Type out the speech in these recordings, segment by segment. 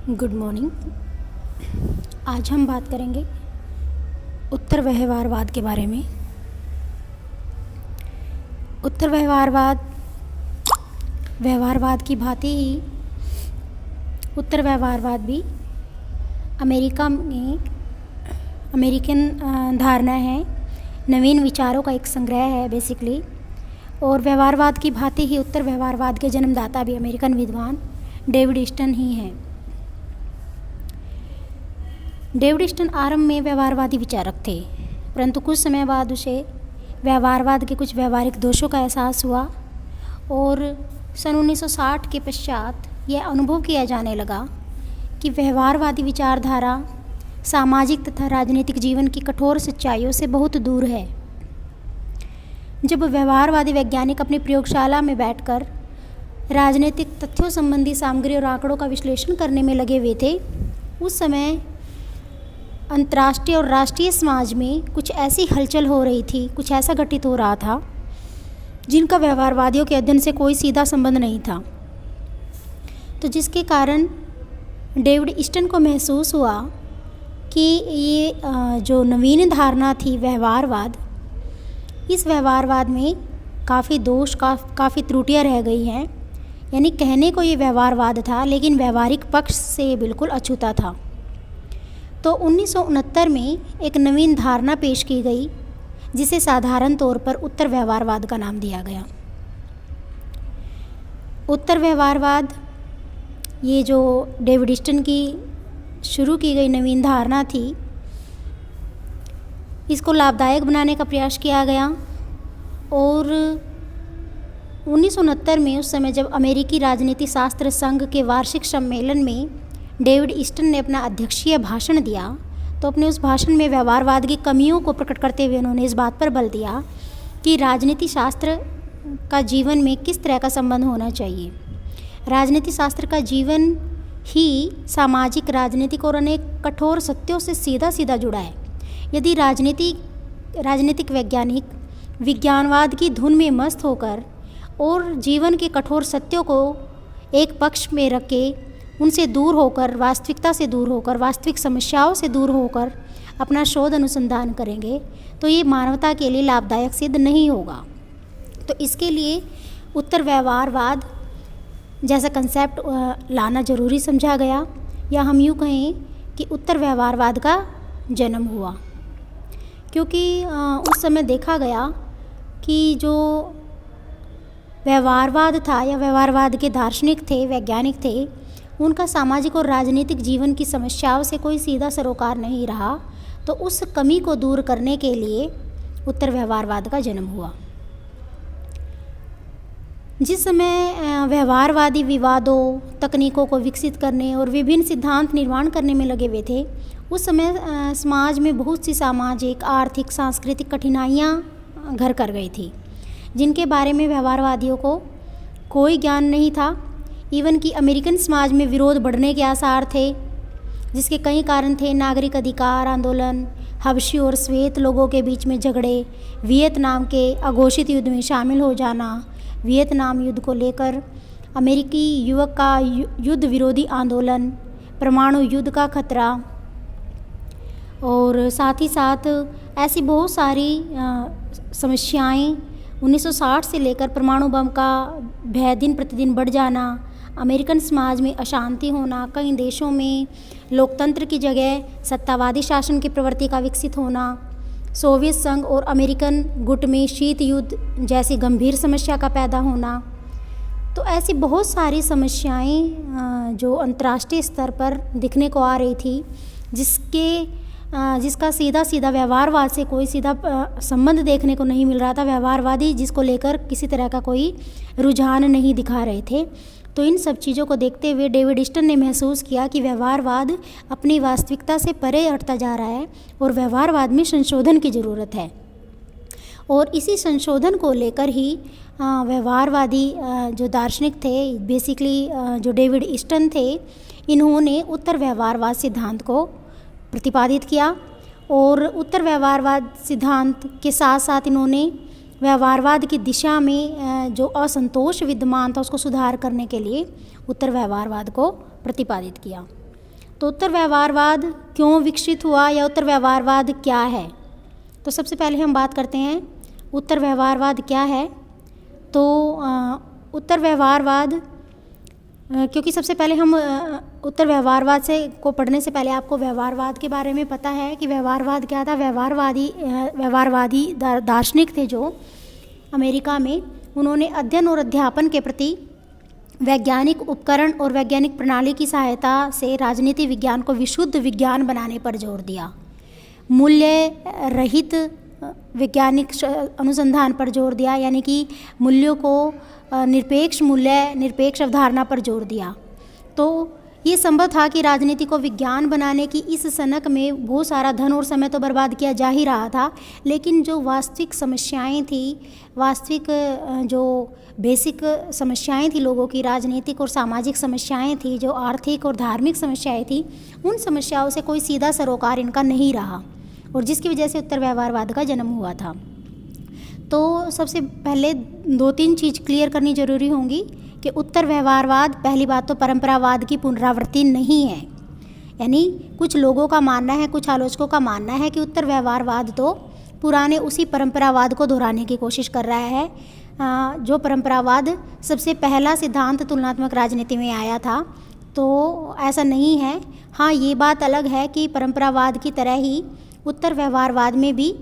Good morning. आज हम बात करेंगे उत्तर व्यवहारवाद के बारे में। उत्तर व्यवहारवाद की भांति ही उत्तर व्यवहारवाद भी अमेरिकन धारणा है, नवीन विचारों का एक संग्रह है बेसिकली। और व्यवहारवाद की भांति ही उत्तर व्यवहारवाद के जन्मदाता भी अमेरिकन विद्वान डेविड ईस्टन ही हैं। डेविड ईस्टन आरंभ में व्यवहारवादी विचारक थे, परंतु कुछ समय बाद उसे व्यवहारवाद के कुछ व्यवहारिक दोषों का एहसास हुआ और सन 1960 के पश्चात यह अनुभव किया जाने लगा कि व्यवहारवादी विचारधारा सामाजिक तथा राजनीतिक जीवन की कठोर सच्चाइयों से बहुत दूर है। जब व्यवहारवादी वैज्ञानिक अपनी प्रयोगशाला में बैठकर राजनीतिक तथ्यों संबंधी सामग्री और आंकड़ों का विश्लेषण करने में लगे हुए थे, उस समय अंतर्राष्ट्रीय और राष्ट्रीय समाज में कुछ ऐसी हलचल हो रही थी, कुछ ऐसा घटित हो रहा था जिनका व्यवहारवादियों के अध्ययन से कोई सीधा संबंध नहीं था। तो जिसके कारण डेविड ईस्टन को महसूस हुआ कि ये जो नवीन धारणा थी व्यवहारवाद, इस व्यवहारवाद में काफ़ी दोष काफ़ी त्रुटियां रह गई हैं। यानी कहने को ये व्यवहारवाद था, लेकिन व्यवहारिक पक्ष से बिल्कुल अछूता था। तो 1969 में एक नवीन धारणा पेश की गई, जिसे साधारण तौर पर उत्तर व्यवहारवाद का नाम दिया गया। उत्तर व्यवहारवाद, ये जो डेविड ईस्टन की शुरू की गई नवीन धारणा थी, इसको लाभदायक बनाने का प्रयास किया गया। और 1969 में, उस समय जब अमेरिकी राजनीति शास्त्र संघ के वार्षिक सम्मेलन में डेविड ईस्टन ने अपना अध्यक्षीय भाषण दिया, तो अपने उस भाषण में व्यवहारवाद की कमियों को प्रकट करते हुए उन्होंने इस बात पर बल दिया कि राजनीति शास्त्र का जीवन में किस तरह का संबंध होना चाहिए। राजनीति शास्त्र का जीवन ही सामाजिक, राजनीतिक और अनेक कठोर सत्यों से सीधा सीधा जुड़ा है। यदि राजनीतिक वैज्ञानिक विज्ञानवाद की धुन में मस्त होकर और जीवन के कठोर सत्यों को एक पक्ष में रख के उनसे दूर होकर, वास्तविकता से दूर होकर, वास्तविक समस्याओं से दूर होकर अपना शोध अनुसंधान करेंगे, तो ये मानवता के लिए लाभदायक सिद्ध नहीं होगा। तो इसके लिए उत्तर व्यवहारवाद जैसा कंसेप्ट लाना जरूरी समझा गया, या हम यूँ कहें कि उत्तर व्यवहारवाद का जन्म हुआ। क्योंकि उस समय देखा गया कि जो व्यवहारवाद था या व्यवहारवाद के दार्शनिक थे, वैज्ञानिक थे, उनका सामाजिक और राजनीतिक जीवन की समस्याओं से कोई सीधा सरोकार नहीं रहा। तो उस कमी को दूर करने के लिए उत्तर व्यवहारवाद का जन्म हुआ। जिस समय व्यवहारवादी विवादों, तकनीकों को विकसित करने और विभिन्न सिद्धांत निर्माण करने में लगे हुए थे, उस समय समाज में बहुत सी सामाजिक, आर्थिक, सांस्कृतिक कठिनाइयाँ घर कर गई थी, जिनके बारे में व्यवहारवादियों को कोई ज्ञान नहीं था। इवन कि अमेरिकन समाज में विरोध बढ़ने के आसार थे, जिसके कई कारण थे। नागरिक अधिकार आंदोलन, हबशी और श्वेत लोगों के बीच में झगड़े, वियतनाम के अघोषित युद्ध में शामिल हो जाना, वियतनाम युद्ध को लेकर अमेरिकी युवक का युद्ध विरोधी आंदोलन, परमाणु युद्ध का खतरा, और साथ ही साथ ऐसी बहुत सारी समस्याएं 1960 से लेकर परमाणु बम का भय दिन प्रतिदिन बढ़ जाना, अमेरिकन समाज में अशांति होना, कई देशों में लोकतंत्र की जगह सत्तावादी शासन की प्रवृत्ति का विकसित होना, सोवियत संघ और अमेरिकन गुट में शीत युद्ध जैसी गंभीर समस्या का पैदा होना। तो ऐसी बहुत सारी समस्याएं जो अंतर्राष्ट्रीय स्तर पर दिखने को आ रही थी, जिसका सीधा व्यवहारवाद से कोई सीधा संबंध देखने को नहीं मिल रहा था। व्यवहारवादी जिसको लेकर किसी तरह का कोई रुझान नहीं दिखा रहे थे। तो इन सब चीज़ों को देखते हुए डेविड ईस्टन ने महसूस किया कि व्यवहारवाद अपनी वास्तविकता से परे हटता जा रहा है और व्यवहारवाद में संशोधन की ज़रूरत है। और इसी संशोधन को लेकर ही व्यवहारवादी जो दार्शनिक थे, बेसिकली जो डेविड ईस्टन थे, इन्होंने उत्तर व्यवहारवाद सिद्धांत को प्रतिपादित किया। और उत्तर व्यवहारवाद सिद्धांत के साथ साथ इन्होंने व्यवहारवाद की दिशा में जो असंतोष विद्यमान था, उसको सुधार करने के लिए उत्तर व्यवहारवाद को प्रतिपादित किया। तो उत्तर व्यवहारवाद क्यों विकसित हुआ या उत्तर व्यवहारवाद क्या है? तो सबसे पहले हम बात करते हैं उत्तर व्यवहारवाद क्या है। तो उत्तर व्यवहारवाद, क्योंकि सबसे पहले हम उत्तर व्यवहारवाद को पढ़ने से पहले आपको व्यवहारवाद के बारे में पता है कि व्यवहारवाद क्या था। व्यवहारवादी दार्शनिक थे जो अमेरिका में, उन्होंने अध्ययन और अध्यापन के प्रति वैज्ञानिक उपकरण और वैज्ञानिक प्रणाली की सहायता से राजनीति विज्ञान को विशुद्ध विज्ञान बनाने पर जोर दिया। मूल्य रहित वैज्ञानिक अनुसंधान पर जोर दिया, यानी कि मूल्यों को निरपेक्ष मूल्य, निरपेक्ष अवधारणा पर जोर दिया। तो ये संभव था कि राजनीति को विज्ञान बनाने की इस सनक में बहुत सारा धन और समय तो बर्बाद किया जा ही रहा था, लेकिन जो वास्तविक समस्याएं थी, वास्तविक जो बेसिक समस्याएं थी लोगों की, राजनीतिक और सामाजिक समस्याएं थी, जो आर्थिक और धार्मिक समस्याएं थी, उन समस्याओं से कोई सीधा सरोकार इनका नहीं रहा, और जिसकी वजह से उत्तर व्यवहारवाद का जन्म हुआ था। तो सबसे पहले 2-3 चीज़ क्लियर करनी जरूरी होंगी कि उत्तर व्यवहारवाद, पहली बात तो परंपरावाद की पुनरावृत्ति नहीं है। यानी कुछ लोगों का मानना है, कुछ आलोचकों का मानना है कि उत्तर व्यवहारवाद तो पुराने उसी परंपरावाद को दोहराने की कोशिश कर रहा है, जो परंपरावाद सबसे पहला सिद्धांत तुलनात्मक राजनीति में आया था। तो ऐसा नहीं है। हाँ, ये बात अलग है कि परंपरावाद की तरह ही उत्तर व्यवहारवाद में भी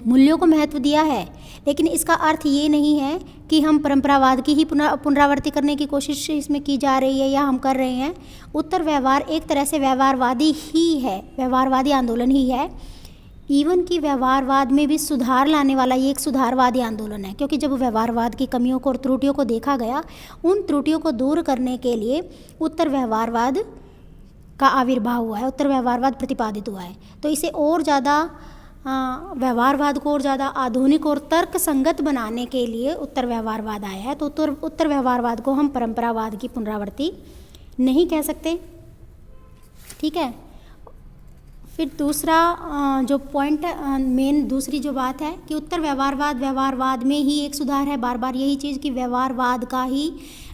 मूल्यों को महत्व दिया है, लेकिन इसका अर्थ ये नहीं है कि हम परंपरावाद की ही पुनरावृत्ति करने की कोशिश इसमें की जा रही है या हम कर रहे हैं। उत्तर व्यवहार एक तरह से व्यवहारवादी ही है, व्यवहारवादी आंदोलन ही है। इवन कि व्यवहारवाद में भी सुधार लाने वाला ये एक सुधारवादी आंदोलन है, क्योंकि जब व्यवहारवाद की कमियों को और त्रुटियों को देखा गया, उन त्रुटियों को दूर करने के लिए उत्तर व्यवहारवाद का आविर्भाव हुआ है, उत्तर व्यवहारवाद प्रतिपादित हुआ है। तो इसे और ज़्यादा व्यवहारवाद को और ज़्यादा आधुनिक और तर्क संगत बनाने के लिए उत्तर व्यवहारवाद आया है। तो उत्तर व्यवहारवाद को हम परंपरावाद की पुनरावृत्ति नहीं कह सकते। ठीक है। फिर दूसरा जो पॉइंट, मेन दूसरी जो बात है कि उत्तर व्यवहारवाद में ही एक सुधार है। बार बार यही चीज़ कि व्यवहारवाद का ही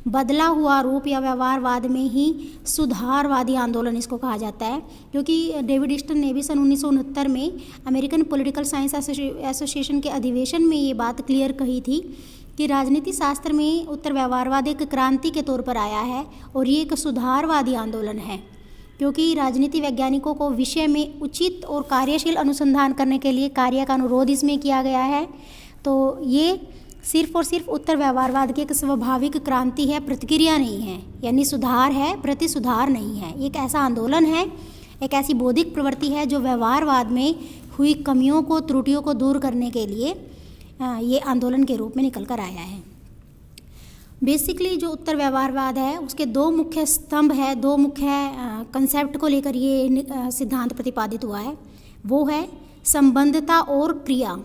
बदला हुआ रूप या व्यवहारवाद में ही सुधारवादी आंदोलन इसको कहा जाता है, क्योंकि डेविड ईस्टन ने भी सन 1969 में अमेरिकन पॉलिटिकल साइंस एसोसिएशन के अधिवेशन में ये बात क्लियर कही थी कि राजनीति शास्त्र में उत्तर व्यवहारवाद एक क्रांति के तौर पर आया है और ये एक सुधारवादी आंदोलन है, क्योंकि राजनीति वैज्ञानिकों को विषय में उचित और कार्यशील अनुसंधान करने के लिए कार्य का अनुरोध इसमें किया गया है। तो ये सिर्फ और सिर्फ उत्तर व्यवहारवाद की एक स्वाभाविक क्रांति है, प्रतिक्रिया नहीं है, यानी सुधार है, प्रति सुधार नहीं है। एक ऐसा आंदोलन है, एक ऐसी बौद्धिक प्रवृत्ति है जो व्यवहारवाद में हुई कमियों को, त्रुटियों को दूर करने के लिए ये आंदोलन के रूप में निकल कर आया है। बेसिकली जो उत्तर व्यवहारवाद है उसके 2 मुख्य स्तंभ है, 2 मुख्य कंसेप्ट को लेकर ये सिद्धांत प्रतिपादित हुआ है। वो है संबंधता और क्रिया,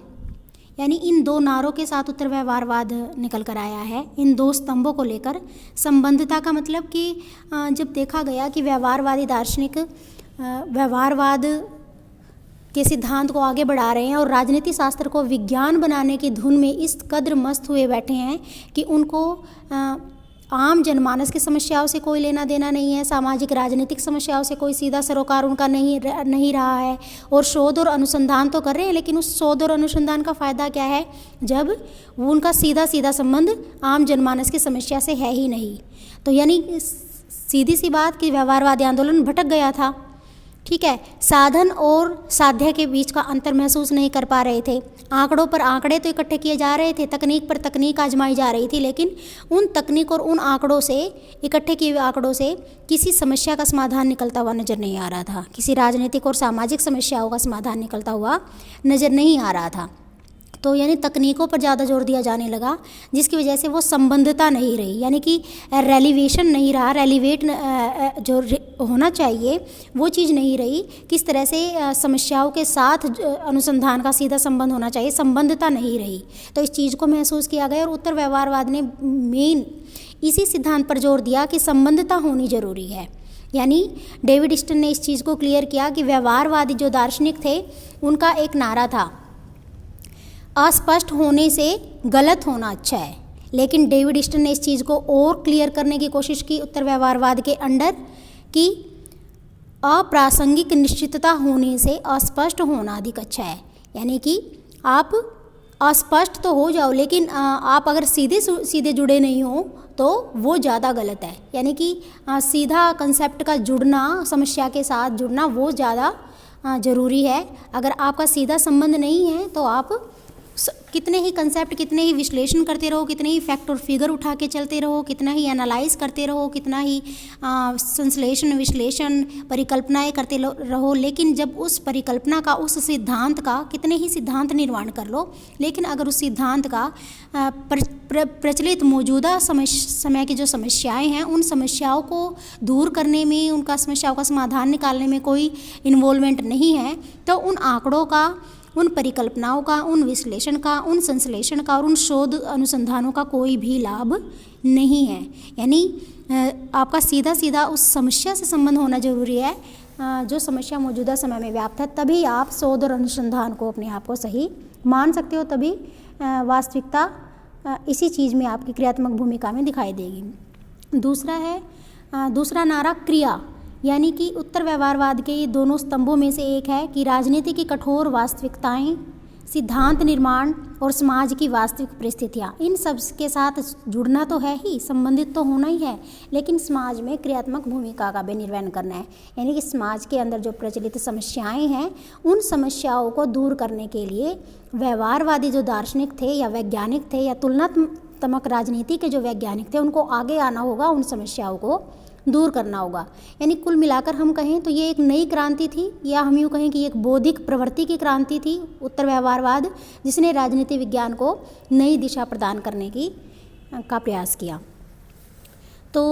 यानी इन 2 नारों के साथ उत्तर व्यवहारवाद निकल कर आया है, इन 2 स्तंभों को लेकर। संबंधता का मतलब कि जब देखा गया कि व्यवहारवादी दार्शनिक व्यवहारवाद के सिद्धांत को आगे बढ़ा रहे हैं और राजनीति शास्त्र को विज्ञान बनाने की धुन में इस कद्र मस्त हुए बैठे हैं कि उनको आम जनमानस की समस्याओं से कोई लेना देना नहीं है, सामाजिक राजनीतिक समस्याओं से कोई सीधा सरोकार उनका नहीं रहा है, और शोध और अनुसंधान तो कर रहे हैं, लेकिन उस शोध और अनुसंधान का फ़ायदा क्या है जब वो उनका सीधा संबंध आम जनमानस की समस्या से है ही नहीं। तो यानी सीधी सी बात कि व्यवहारवादी आंदोलन भटक गया था। ठीक है, साधन और साध्य के बीच का अंतर महसूस नहीं कर पा रहे थे। आंकड़ों पर आंकड़े तो इकट्ठे किए जा रहे थे, तकनीक पर तकनीक आजमाई जा रही थी, लेकिन उन तकनीक और उन आंकड़ों से, इकट्ठे किए हुए आंकड़ों से किसी समस्या का समाधान निकलता हुआ नज़र नहीं आ रहा था, किसी राजनीतिक और सामाजिक समस्याओं का समाधान निकलता हुआ नज़र नहीं आ रहा था। तो यानी तकनीकों पर ज़्यादा जोर दिया जाने लगा, जिसकी वजह से वो संबंधता नहीं रही, यानी कि रेलिवेशन नहीं रहा, रेलिवेट जो होना चाहिए वो चीज़ नहीं रही। किस तरह से समस्याओं के साथ अनुसंधान का सीधा संबंध होना चाहिए, संबंधता नहीं रही। तो इस चीज़ को महसूस किया गया और उत्तर व्यवहारवाद ने मेन इसी सिद्धांत पर जोर दिया कि संबंधता होनी ज़रूरी है। यानी डेविड ईस्टन ने इस चीज़ को क्लियर किया कि व्यवहारवादी जो दार्शनिक थे उनका एक नारा था, अस्पष्ट होने से गलत होना अच्छा है। लेकिन डेविड ईस्टन ने इस चीज़ को और क्लियर करने की कोशिश की उत्तर व्यवहारवाद के अंडर कि अप्रासंगिक निश्चितता होने से अस्पष्ट होना अधिक अच्छा है। यानी कि आप अस्पष्ट तो हो जाओ, लेकिन आप अगर सीधे सीधे जुड़े नहीं हो तो वो ज़्यादा गलत है। यानी कि सीधा कंसेप्ट का जुड़ना, समस्या के साथ जुड़ना, वो ज़्यादा ज़रूरी है। अगर आपका सीधा संबंध नहीं है तो आप कितने ही कंसेप्ट, कितने ही विश्लेषण करते रहो, कितने ही फैक्ट और फिगर उठा के चलते रहो, कितना ही एनालाइज करते रहो, कितना ही संश्लेषण, विश्लेषण, परिकल्पनाएं करते रहो, लेकिन जब उस परिकल्पना का, उस सिद्धांत का, कितने ही सिद्धांत निर्माण कर लो, लेकिन अगर उस सिद्धांत का प्रचलित मौजूदा समय की जो समस्याएं हैं, उन समस्याओं को दूर करने में, उनका समस्याओं का समाधान निकालने में कोई इन्वॉल्वमेंट नहीं है, तो उन आंकड़ों का, उन परिकल्पनाओं का, उन विश्लेषण का, उन संश्लेषण का और उन शोध अनुसंधानों का कोई भी लाभ नहीं है। यानी आपका सीधा सीधा उस समस्या से संबंध होना जरूरी है, जो समस्या मौजूदा समय में व्याप्त है, तभी आप शोध और अनुसंधान को, अपने आप को सही मान सकते हो, तभी वास्तविकता इसी चीज़ में आपकी क्रियात्मक भूमिका में दिखाई देगी। दूसरा नारा क्रिया, यानी कि उत्तर व्यवहारवाद के ये दोनों स्तंभों में से एक है कि राजनीति की कठोर वास्तविकताएं, सिद्धांत निर्माण और समाज की वास्तविक परिस्थितियां, इन सब के साथ जुड़ना तो है ही, संबंधित तो होना ही है, लेकिन समाज में क्रियात्मक भूमिका का भी निर्वहन करना है। यानी कि समाज के अंदर जो प्रचलित समस्याएं हैं, उन समस्याओं को दूर करने के लिए व्यवहारवादी जो दार्शनिक थे या वैज्ञानिक थे या तुलनात्मक राजनीति के जो वैज्ञानिक थे, उनको आगे आना होगा, उन समस्याओं को दूर करना होगा। यानी कुल मिलाकर हम कहें तो ये एक नई क्रांति थी, या हम यूँ कहें कि एक बौद्धिक प्रवृत्ति की क्रांति थी, उत्तर व्यवहारवाद, जिसने राजनीति विज्ञान को नई दिशा प्रदान करने का प्रयास किया। तो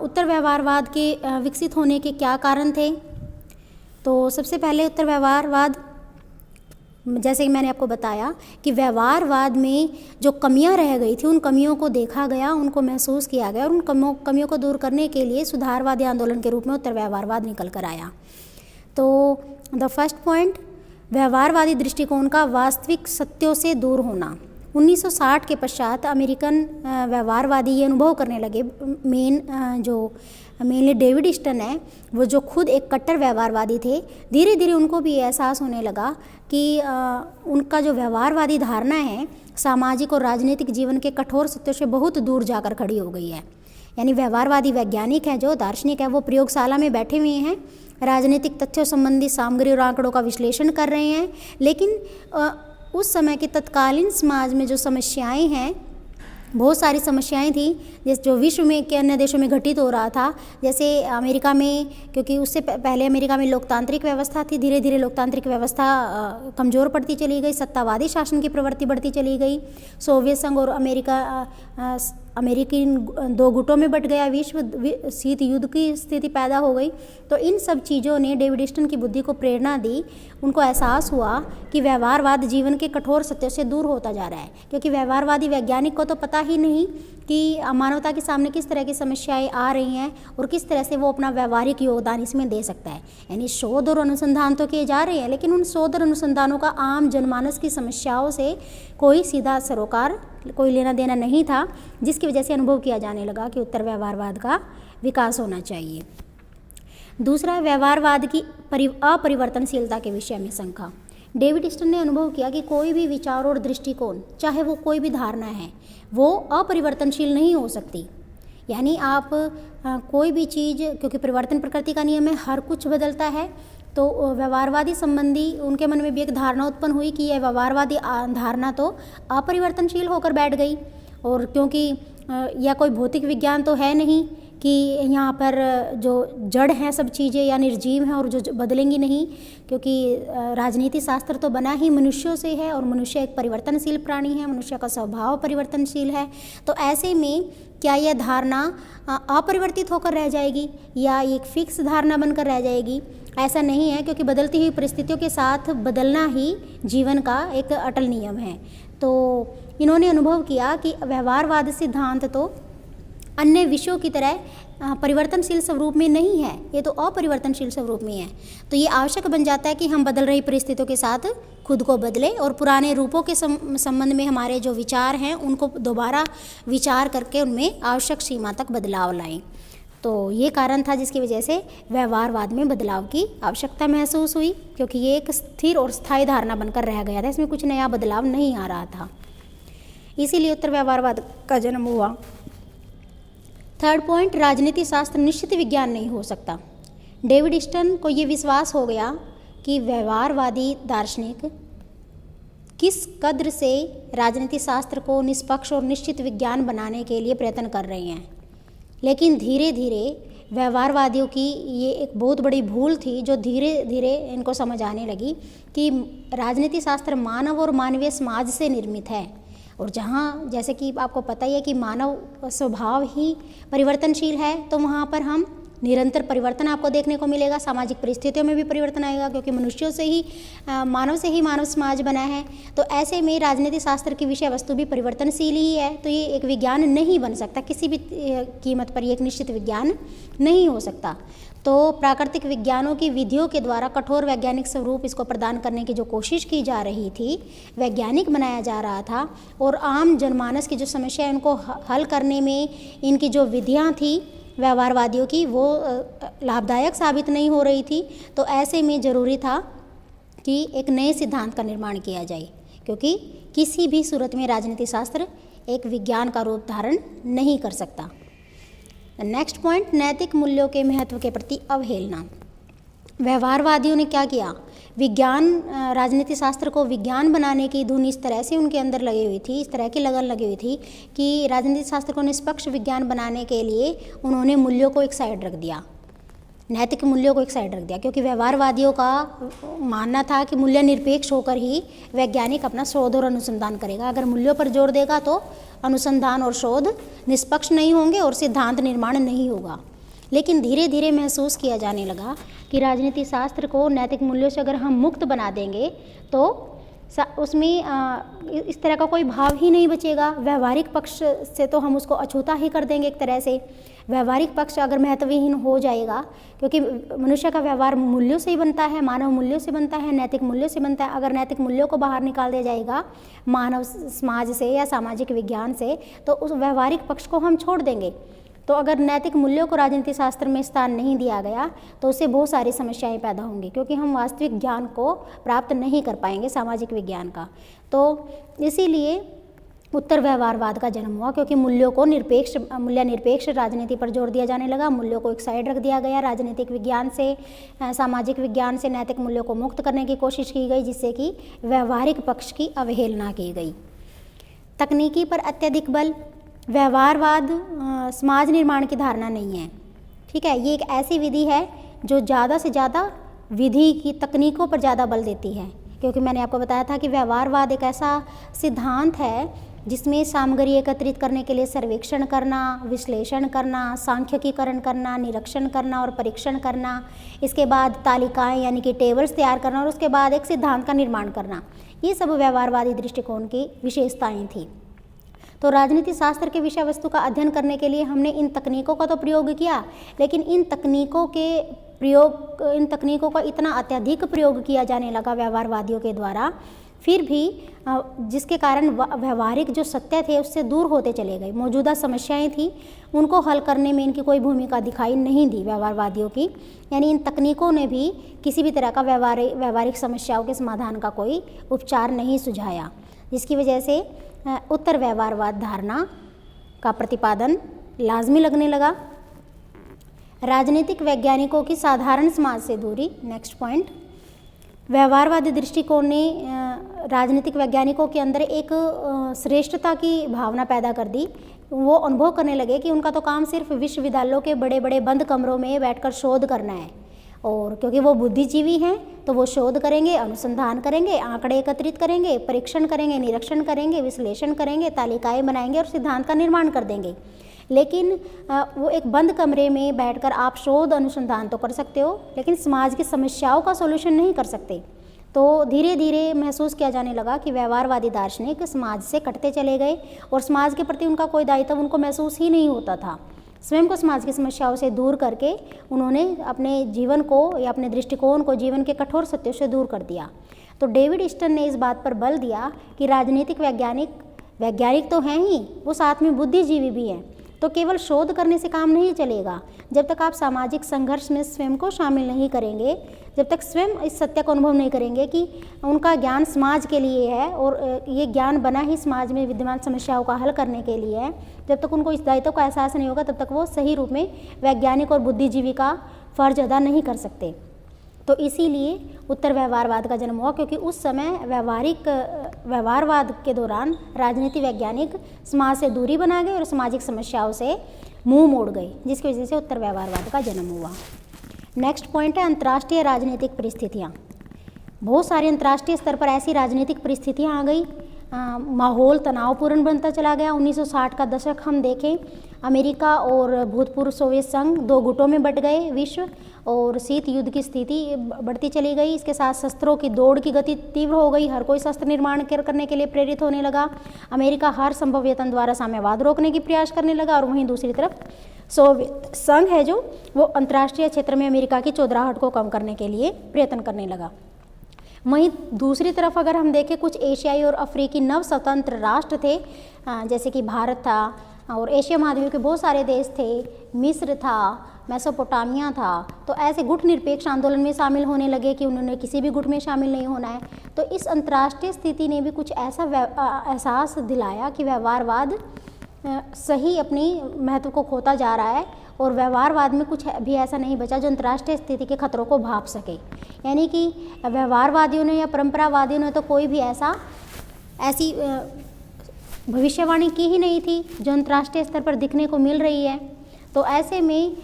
उत्तर व्यवहारवाद के विकसित होने के क्या कारण थे? तो सबसे पहले उत्तर व्यवहारवाद, जैसे कि मैंने आपको बताया कि व्यवहारवाद में जो कमियां रह गई थी, उन कमियों को देखा गया, उनको महसूस किया गया और उन कमियों को दूर करने के लिए सुधारवादी आंदोलन के रूप में उत्तर व्यवहारवाद निकल कर आया। तो द फर्स्ट पॉइंट, व्यवहारवादी दृष्टिकोण का वास्तविक सत्यों से दूर होना। 1960 के पश्चात अमेरिकन व्यवहारवादी ये अनुभव करने लगे, मेनली डेविड स्टन है, वो जो खुद एक कट्टर व्यवहारवादी थे, धीरे धीरे उनको भी एहसास होने लगा कि उनका जो व्यवहारवादी धारणा है सामाजिक और राजनीतिक जीवन के कठोर सत्यों से बहुत दूर जाकर खड़ी हो गई है। यानी व्यवहारवादी वैज्ञानिक हैं, जो दार्शनिक है, वो प्रयोगशाला में बैठे हुए हैं, राजनीतिक तथ्यों संबंधी सामग्री और आंकड़ों का विश्लेषण कर रहे हैं, लेकिन उस समय के तत्कालीन समाज में जो समस्याएं हैं, बहुत सारी समस्याएं थी, जैसे जो विश्व में के अन्य देशों में घटित हो रहा था। जैसे अमेरिका में, क्योंकि उससे पहले अमेरिका में लोकतांत्रिक व्यवस्था थी, धीरे धीरे लोकतांत्रिक व्यवस्था कमज़ोर पड़ती चली गई, सत्तावादी शासन की प्रवृत्ति बढ़ती चली गई, सोवियत संघ और अमेरिकी दो गुटों में बट गया, विश्व शीत युद्ध की स्थिति पैदा हो गई। तो इन सब चीज़ों ने डेविड स्टन की बुद्धि को प्रेरणा दी, उनको एहसास हुआ कि व्यवहारवाद जीवन के कठोर सत्यों से दूर होता जा रहा है, क्योंकि व्यवहारवादी वैज्ञानिक को तो पता ही नहीं कि मानवता के सामने किस तरह की समस्याएं आ रही हैं और किस तरह से वो अपना व्यवहारिक योगदान इसमें दे सकता है। यानी शोध और अनुसंधान तो किए जा रहे हैं, लेकिन उन शोध और अनुसंधानों का आम जनमानस की समस्याओं से कोई सीधा सरोकार, कोई लेना देना नहीं था, जिसकी वजह से अनुभव किया जाने लगा कि उत्तर व्यवहारवाद का विकास होना चाहिए। दूसरा, व्यवहारवाद की अपरिवर्तनशीलता के विषय में शंका। डेविड स्टन ने अनुभव किया कि कोई भी विचार और दृष्टिकोण, चाहे वो कोई भी धारणा है, वो अपरिवर्तनशील नहीं हो सकती। यानी आप कोई भी चीज़, क्योंकि परिवर्तन प्रकृति का नियम है, हर कुछ बदलता है, तो व्यवहारवादी संबंधी उनके मन में भी एक धारणा उत्पन्न हुई कि यह व्यवहारवादी धारणा तो अपरिवर्तनशील होकर बैठ गई। और क्योंकि यह कोई भौतिक विज्ञान तो है नहीं कि यहाँ पर जो जड़ हैं सब चीज़ें या निर्जीव हैं और जो बदलेंगी नहीं, क्योंकि राजनीति शास्त्र तो बना ही मनुष्यों से है और मनुष्य एक परिवर्तनशील प्राणी है, मनुष्य का स्वभाव परिवर्तनशील है। तो ऐसे में क्या यह धारणा अपरिवर्तित होकर रह जाएगी या एक फिक्स धारणा बनकर रह जाएगी? ऐसा नहीं है, क्योंकि बदलती हुई परिस्थितियों के साथ बदलना ही जीवन का एक अटल नियम है। तो इन्होंने अनुभव किया कि व्यवहारवाद सिद्धांत तो अन्य विषयों की तरह परिवर्तनशील स्वरूप में नहीं है, ये तो अपरिवर्तनशील स्वरूप में है। तो ये आवश्यक बन जाता है कि हम बदल रही परिस्थितियों के साथ खुद को बदलें और पुराने रूपों के संबंध में हमारे जो विचार हैं उनको दोबारा विचार करके उनमें आवश्यक सीमा तक बदलाव लाएं। तो ये कारण था जिसकी वजह से व्यवहारवाद में बदलाव की आवश्यकता महसूस हुई, क्योंकि ये एक स्थिर और स्थायी धारणा बनकर रह गया था, इसमें कुछ नया बदलाव नहीं आ रहा था। इसीलिए उत्तर व्यवहारवाद का जन्म हुआ। थर्ड पॉइंट, राजनीति शास्त्र निश्चित विज्ञान नहीं हो सकता। डेविड स्टर्न को ये विश्वास हो गया कि व्यवहारवादी दार्शनिक किस कद्र से राजनीति शास्त्र को निष्पक्ष और निश्चित विज्ञान बनाने के लिए प्रयत्न कर रहे हैं, लेकिन धीरे धीरे व्यवहारवादियों की ये एक बहुत बड़ी भूल थी, जो धीरे धीरे इनको समझ आने लगी कि राजनीति शास्त्र मानव और मानवीय समाज से निर्मित है, और जहाँ जैसे कि आपको पता ही है कि मानव स्वभाव ही परिवर्तनशील है, तो वहाँ पर हम निरंतर परिवर्तन आपको देखने को मिलेगा। सामाजिक परिस्थितियों में भी परिवर्तन आएगा, क्योंकि मनुष्यों से ही मानव से ही मानव समाज बना है। तो ऐसे में राजनीति शास्त्र की विषय वस्तु भी परिवर्तनशील ही है, तो ये एक विज्ञान नहीं बन सकता, किसी भी कीमत पर ये एक निश्चित विज्ञान नहीं हो सकता। तो प्राकृतिक विज्ञानों की विधियों के द्वारा कठोर वैज्ञानिक स्वरूप इसको प्रदान करने की जो कोशिश की जा रही थी, वैज्ञानिक बनाया जा रहा था, और आम जनमानस की जो समस्या है उनको हल करने में इनकी जो विधियाँ थी व्यवहारवादियों की, वो लाभदायक साबित नहीं हो रही थी। तो ऐसे में ज़रूरी था कि एक नए सिद्धांत का निर्माण किया जाए, क्योंकि किसी भी सूरत में राजनीति शास्त्र एक विज्ञान का रूप धारण नहीं कर सकता। नेक्स्ट पॉइंट, नैतिक मूल्यों के महत्व के प्रति अवहेलना। व्यवहारवादियों ने क्या किया, विज्ञान राजनीति शास्त्र को विज्ञान बनाने की धुन इस तरह से उनके अंदर लगी हुई थी, इस तरह की लगन लगी हुई थी कि राजनीति शास्त्र को निष्पक्ष विज्ञान बनाने के लिए उन्होंने मूल्यों को एक साइड रख दिया, नैतिक मूल्यों को एक साइड रख दिया, क्योंकि व्यवहारवादियों का मानना था कि मूल्य निरपेक्ष होकर ही वैज्ञानिक अपना शोध और अनुसंधान करेगा। अगर मूल्यों पर जोर देगा तो अनुसंधान और शोध निष्पक्ष नहीं होंगे और सिद्धांत निर्माण नहीं होगा। लेकिन धीरे धीरे महसूस किया जाने लगा कि राजनीति शास्त्र को नैतिक मूल्यों से अगर हम मुक्त बना देंगे तो उसमें इस तरह का कोई भाव ही नहीं बचेगा। व्यवहारिक पक्ष से तो हम उसको अछूता ही कर देंगे एक तरह से। व्यवहारिक पक्ष अगर महत्वहीन हो जाएगा, क्योंकि मनुष्य का व्यवहार मूल्यों से ही बनता है, मानव मूल्यों से बनता है, नैतिक मूल्यों से बनता है। अगर नैतिक मूल्यों को बाहर निकाल दिया जाएगा मानव समाज से या सामाजिक विज्ञान से, तो उस व्यवहारिक पक्ष को हम छोड़ देंगे। तो अगर नैतिक मूल्यों को राजनीति शास्त्र में स्थान नहीं दिया गया तो उससे बहुत सारी समस्याएं पैदा होंगी, क्योंकि हम वास्तविक ज्ञान को प्राप्त नहीं कर पाएंगे सामाजिक विज्ञान का। तो इसीलिए उत्तर व्यवहारवाद का जन्म हुआ, क्योंकि मूल्यों को मूल्य निरपेक्ष राजनीति पर जोर दिया जाने लगा। मूल्यों को एक साइड रख दिया गया, राजनीतिक विज्ञान से सामाजिक विज्ञान से नैतिक मूल्यों को मुक्त करने की कोशिश की गई, जिससे कि व्यवहारिक पक्ष की अवहेलना की गई। तकनीकी पर अत्यधिक बल। व्यवहारवाद समाज निर्माण की धारणा नहीं है, ठीक है। ये एक ऐसी विधि है जो ज़्यादा से ज़्यादा विधि की तकनीकों पर ज़्यादा बल देती है, क्योंकि मैंने आपको बताया था कि व्यवहारवाद एक ऐसा सिद्धांत है जिसमें सामग्री एकत्रित करने के लिए सर्वेक्षण करना, विश्लेषण करना, सांख्यिकीकरण करना, निरीक्षण करना और परीक्षण करना, इसके बाद तालिकाएं यानी कि टेबल्स तैयार करना और उसके बाद एक सिद्धांत का निर्माण करना, ये सब व्यवहारवादी दृष्टिकोण की विशेषताएं थी। तो राजनीति शास्त्र के विषय वस्तु का अध्ययन करने के लिए हमने इन तकनीकों का तो प्रयोग किया, लेकिन इन तकनीकों का इतना अत्यधिक प्रयोग किया जाने लगा व्यवहारवादियों के द्वारा, फिर भी जिसके कारण व्यवहारिक जो सत्य थे उससे दूर होते चले गए। मौजूदा समस्याएं थी उनको हल करने में इनकी कोई भूमिका दिखाई नहीं दी व्यवहारवादियों की, यानी इन तकनीकों ने भी किसी भी तरह का व्यवहारिक समस्याओं के समाधान का कोई उपचार नहीं सुझाया, जिसकी वजह से उत्तर व्यवहारवाद धारणा का प्रतिपादन लाजमी लगने लगा। राजनीतिक वैज्ञानिकों की साधारण समाज से दूरी। नेक्स्ट पॉइंट, व्यवहारवादी दृष्टिकोण ने राजनीतिक वैज्ञानिकों के अंदर एक श्रेष्ठता की भावना पैदा कर दी। वो अनुभव करने लगे कि उनका तो काम सिर्फ विश्वविद्यालयों के बड़े बड़े बंद कमरों में बैठकर शोध करना है, और क्योंकि वो बुद्धिजीवी हैं तो वो शोध करेंगे, अनुसंधान करेंगे, आंकड़े एकत्रित करेंगे, परीक्षण करेंगे, निरीक्षण करेंगे, विश्लेषण करेंगे, तालिकाएं बनाएंगे और सिद्धांत का निर्माण कर देंगे। लेकिन वो एक बंद कमरे में बैठकर आप शोध अनुसंधान तो कर सकते हो, लेकिन समाज की समस्याओं का सॉल्यूशन नहीं कर सकते। तो धीरे धीरे महसूस किया जाने लगा कि व्यवहारवादी दार्शनिक समाज से कटते चले गए और समाज के प्रति उनका कोई दायित्व उनको महसूस ही नहीं होता था। स्वयं को समाज की समस्याओं से दूर करके उन्होंने अपने जीवन को या अपने दृष्टिकोण को जीवन के कठोर सत्यों से दूर कर दिया। तो डेविड स्टर्न ने इस बात पर बल दिया कि राजनीतिक वैज्ञानिक तो हैं ही, वो साथ में बुद्धिजीवी भी हैं। तो केवल शोध करने से काम नहीं चलेगा। जब तक आप सामाजिक संघर्ष में स्वयं को शामिल नहीं करेंगे, जब तक स्वयं इस सत्य को अनुभव नहीं करेंगे कि उनका ज्ञान समाज के लिए है और ये ज्ञान बना ही समाज में विद्यमान समस्याओं का हल करने के लिए है, जब तक उनको इस दायित्व का एहसास नहीं होगा तब तक वो सही रूप में वैज्ञानिक और बुद्धिजीवी का फर्ज अदा नहीं कर सकते। तो इसीलिए उत्तर व्यवहारवाद का जन्म हुआ, क्योंकि उस समय व्यवहारवाद के दौरान राजनीति वैज्ञानिक समाज से दूरी बना गए और सामाजिक समस्याओं से मुंह मोड़ गए, जिसकी वजह से उत्तर व्यवहारवाद का जन्म हुआ। नेक्स्ट पॉइंट है अंतर्राष्ट्रीय राजनीतिक परिस्थितियाँ। बहुत सारी अंतर्राष्ट्रीय स्तर पर ऐसी राजनीतिक परिस्थितियाँ आ गई, माहौल तनावपूर्ण बनता चला गया। 1960 का दशक हम देखें, अमेरिका और भूतपूर्व सोवियत संघ दो गुटों में बंट गए विश्व, और शीत युद्ध की स्थिति बढ़ती चली गई। इसके साथ शस्त्रों की दौड़ की गति तीव्र हो गई, हर कोई शस्त्र निर्माण करने के लिए प्रेरित होने लगा। अमेरिका हर संभव यत्न द्वारा साम्यवाद रोकने की प्रयास करने लगा, और वहीं दूसरी तरफ सोवियत संघ है जो वो अंतर्राष्ट्रीय क्षेत्र में अमेरिका की चौधराहट को कम करने के लिए प्रयत्न करने लगा। वहीं दूसरी तरफ अगर हम देखें, कुछ एशियाई और अफ्रीकी नव स्वतंत्र राष्ट्र थे, जैसे कि भारत था, और एशिया महाद्वीप के बहुत सारे देश थे, मिस्र था, मेसोपोटामिया था। तो ऐसे गुट निरपेक्ष आंदोलन में शामिल होने लगे कि उन्होंने किसी भी गुट में शामिल नहीं होना है। तो इस अंतर्राष्ट्रीय स्थिति ने भी कुछ ऐसा एहसास दिलाया कि व्यवहारवाद सही अपनी महत्व को खोता जा रहा है, और व्यवहारवाद में कुछ भी ऐसा नहीं बचा जो अंतर्राष्ट्रीय स्थिति के खतरों को भांप सके। यानी कि व्यवहारवादियों ने या परंपरावादियों ने तो कोई भी ऐसी भविष्यवाणी की ही नहीं थी जो अंतर्राष्ट्रीय स्तर पर दिखने को मिल रही है। तो ऐसे में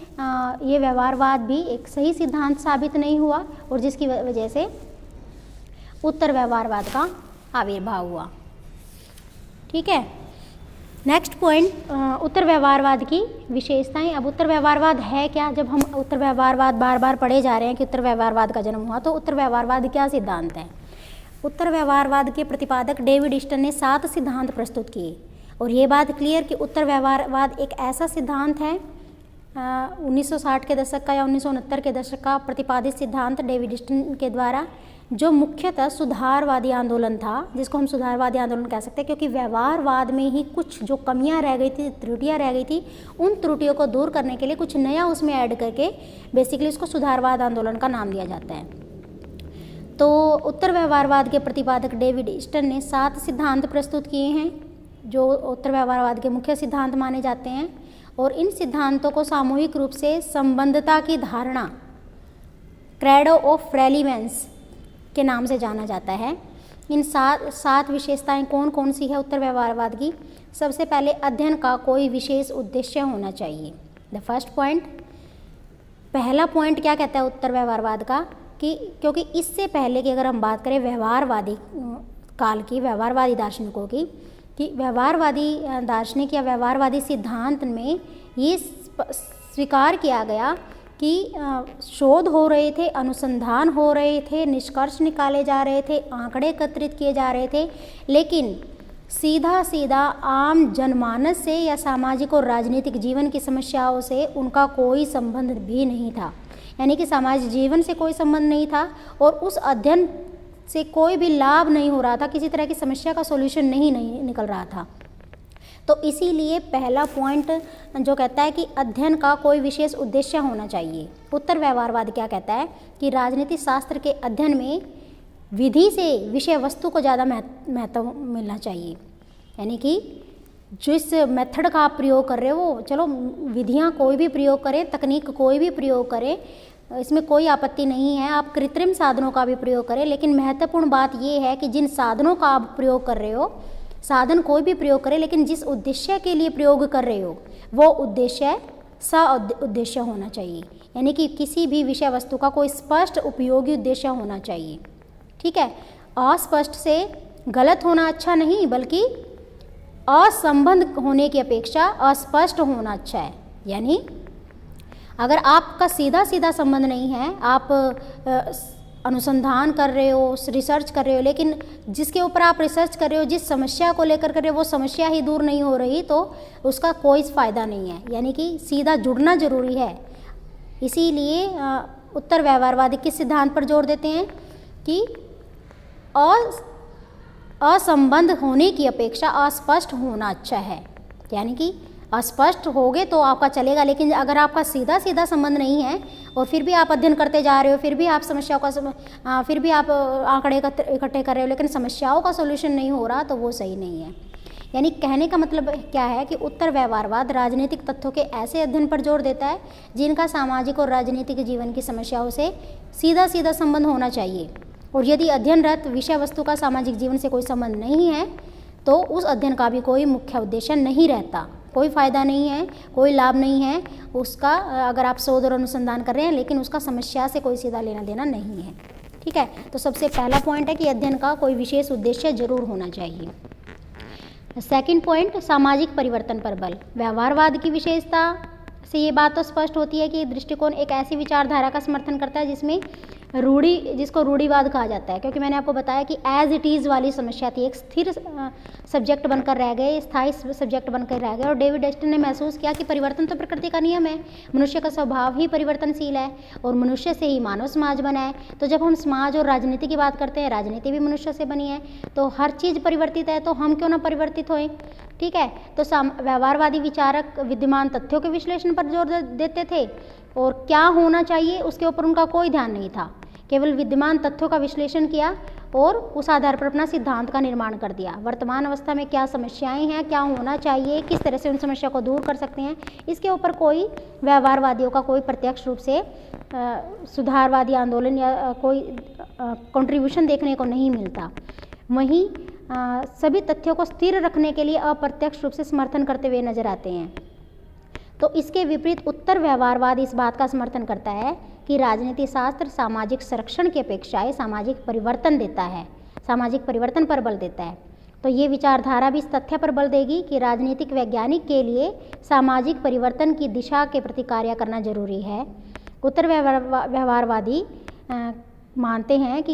ये व्यवहारवाद भी एक सही सिद्धांत साबित नहीं हुआ, और जिसकी वजह से उत्तर व्यवहारवाद का आविर्भाव हुआ। ठीक है, नेक्स्ट पॉइंट, उत्तर व्यवहारवाद की विशेषताएं। अब उत्तर व्यवहारवाद है क्या? जब हम उत्तर व्यवहारवाद बार बार पढ़े जा रहे हैं कि उत्तर व्यवहारवाद का जन्म हुआ, तो उत्तर व्यवहारवाद क्या सिद्धांत है? उत्तर व्यवहारवाद के प्रतिपादक डेविड ईस्टन ने 7 सिद्धांत प्रस्तुत किए, और ये बात क्लियर कि उत्तर व्यवहारवाद एक ऐसा सिद्धांत है 1960 के दशक का या 1969 के दशक का प्रतिपादित सिद्धांत डेविड ईस्टन के द्वारा, जो मुख्यतः सुधारवादी आंदोलन था, जिसको हम सुधारवादी आंदोलन कह सकते हैं, क्योंकि व्यवहारवाद में ही कुछ जो कमियां रह गई थी, त्रुटियां रह गई थी, उन त्रुटियों को दूर करने के लिए कुछ नया उसमें ऐड करके बेसिकली उसको सुधारवाद आंदोलन का नाम दिया जाता है। तो उत्तर व्यवहारवाद के प्रतिपादक डेविड ईस्टन ने 7 सिद्धांत प्रस्तुत किए हैं जो उत्तर व्यवहारवाद के मुख्य सिद्धांत माने जाते हैं, और इन सिद्धांतों को सामूहिक रूप से संबंधता की धारणा, क्रेडो ऑफ रेलिवेंस के नाम से जाना जाता है। इन 7 विशेषताएं कौन कौन सी है उत्तर व्यवहारवाद की? सबसे पहले, अध्ययन का कोई विशेष उद्देश्य होना चाहिए। द फर्स्ट पॉइंट, पहला पॉइंट क्या कहता है उत्तर व्यवहारवाद का, कि क्योंकि इससे पहले कि अगर हम बात करें व्यवहारवादी काल की, व्यवहारवादी दार्शनिकों की, कि व्यवहारवादी दार्शनिक या व्यवहारवादी सिद्धांत में ये स्वीकार किया गया कि शोध हो रहे थे, अनुसंधान हो रहे थे, निष्कर्ष निकाले जा रहे थे, आंकड़े एकत्रित किए जा रहे थे, लेकिन सीधा सीधा आम जनमानस से या सामाजिक और राजनीतिक जीवन की समस्याओं से उनका कोई संबंध भी नहीं था। यानी कि सामाजिक जीवन से कोई संबंध नहीं था, और उस अध्ययन से कोई भी लाभ नहीं हो रहा था, किसी तरह की समस्या का सॉल्यूशन नहीं निकल रहा था। तो इसीलिए पहला पॉइंट जो कहता है कि अध्ययन का कोई विशेष उद्देश्य होना चाहिए। उत्तर व्यवहारवाद क्या कहता है कि राजनीति शास्त्र के अध्ययन में विधि से विषय वस्तु को ज़्यादा महत्व मिलना चाहिए। यानी कि जिस मेथड का आप प्रयोग कर रहे हो, चलो विधियाँ कोई भी प्रयोग करें, तकनीक कोई भी प्रयोग करें, इसमें कोई आपत्ति नहीं है, आप कृत्रिम साधनों का भी प्रयोग करें, लेकिन महत्वपूर्ण बात यह है कि जिन साधनों का आप प्रयोग कर रहे हो, साधन कोई भी प्रयोग करें, लेकिन जिस उद्देश्य के लिए प्रयोग कर रहे हो वो उद्देश्य उद्देश्य होना चाहिए। यानी कि किसी भी विषय वस्तु का कोई स्पष्ट उपयोगी उद्देश्य होना चाहिए। ठीक है, अस्पष्ट से गलत होना अच्छा नहीं, बल्कि असंबद्ध होने की अपेक्षा अस्पष्ट होना अच्छा है। यानी अगर आपका सीधा सीधा संबंध नहीं है, आप अनुसंधान कर रहे हो, रिसर्च कर रहे हो, लेकिन जिसके ऊपर आप रिसर्च कर रहे हो, जिस समस्या को लेकर कर रहे हो, वो समस्या ही दूर नहीं हो रही, तो उसका कोई फ़ायदा नहीं है। यानी कि सीधा जुड़ना जरूरी है। इसीलिए उत्तर व्यवहारवादी किस सिद्धांत पर जोर देते हैं कि असंबद्ध होने की अपेक्षा अस्पष्ट होना अच्छा है। यानी कि अस्पष्ट होगे तो आपका चलेगा, लेकिन अगर आपका सीधा सीधा संबंध नहीं है और फिर भी आप अध्ययन करते जा रहे हो, फिर भी आप समस्याओं का फिर भी आप आंकड़े इकट्ठे कर रहे हो लेकिन समस्याओं का सोल्यूशन नहीं हो रहा, तो वो सही नहीं है। यानी कहने का मतलब क्या है कि उत्तर व्यवहारवाद राजनीतिक तथ्यों के ऐसे अध्ययन पर जोर देता है जिनका सामाजिक और राजनीतिक जीवन की समस्याओं से सीधा सीधा संबंध होना चाहिए, और यदि अध्ययनरत विषय वस्तु का सामाजिक जीवन से कोई संबंध नहीं है तो उस अध्ययन का भी कोई मुख्य उद्देश्य नहीं रहता, कोई फ़ायदा नहीं है, कोई लाभ नहीं है उसका। अगर आप शोध और अनुसंधान कर रहे हैं लेकिन उसका समस्या से कोई सीधा लेना देना नहीं है। ठीक है, तो सबसे पहला पॉइंट है कि अध्ययन का कोई विशेष उद्देश्य जरूर होना चाहिए। सेकंड पॉइंट, सामाजिक परिवर्तन पर बल। व्यवहारवाद की विशेषता से ये बात तो स्पष्ट होती है कि दृष्टिकोण एक ऐसी विचारधारा का समर्थन करता है जिसमें जिसको रूढ़िवाद कहा जाता है, क्योंकि मैंने आपको बताया कि एज इट इज़ वाली समस्या थी, एक स्थिर सब्जेक्ट बनकर रह गए, स्थायी सब्जेक्ट बनकर रह गए। और डेविड एस्टन ने महसूस किया कि परिवर्तन तो प्रकृति का नियम है, मनुष्य का स्वभाव ही परिवर्तनशील है और मनुष्य से ही मानव समाज बना है। तो जब हम समाज और राजनीति की बात करते हैं, राजनीति भी मनुष्य से बनी है, तो हर चीज़ परिवर्तित है, तो हम क्यों ना परिवर्तित होएं। ठीक है, तो व्यवहारवादी विचारक विद्यमान तथ्यों के विश्लेषण पर जोर देते थे और क्या होना चाहिए उसके ऊपर उनका कोई ध्यान नहीं था, केवल विद्यमान तथ्यों का विश्लेषण किया और उस आधार पर अपना सिद्धांत का निर्माण कर दिया। वर्तमान अवस्था में क्या समस्याएं हैं, क्या होना चाहिए, किस तरह से उन समस्या को दूर कर सकते हैं, इसके ऊपर कोई व्यवहारवादियों का कोई प्रत्यक्ष रूप से सुधारवादी आंदोलन या कोई कंट्रीब्यूशन देखने को नहीं मिलता। वहीं सभी तथ्यों को स्थिर रखने के लिए अप्रत्यक्ष रूप से समर्थन करते हुए नजर आते हैं। तो इसके विपरीत उत्तर व्यवहारवाद इस बात का समर्थन करता है कि राजनीति शास्त्र सामाजिक संरक्षण की अपेक्षाएं सामाजिक परिवर्तन देता है, सामाजिक परिवर्तन पर बल देता है। तो ये विचारधारा भी इस तथ्य पर बल देगी कि राजनीतिक वैज्ञानिक के लिए सामाजिक परिवर्तन की दिशा के प्रति कार्य करना जरूरी है। उत्तर व्यवहारवादी मानते हैं कि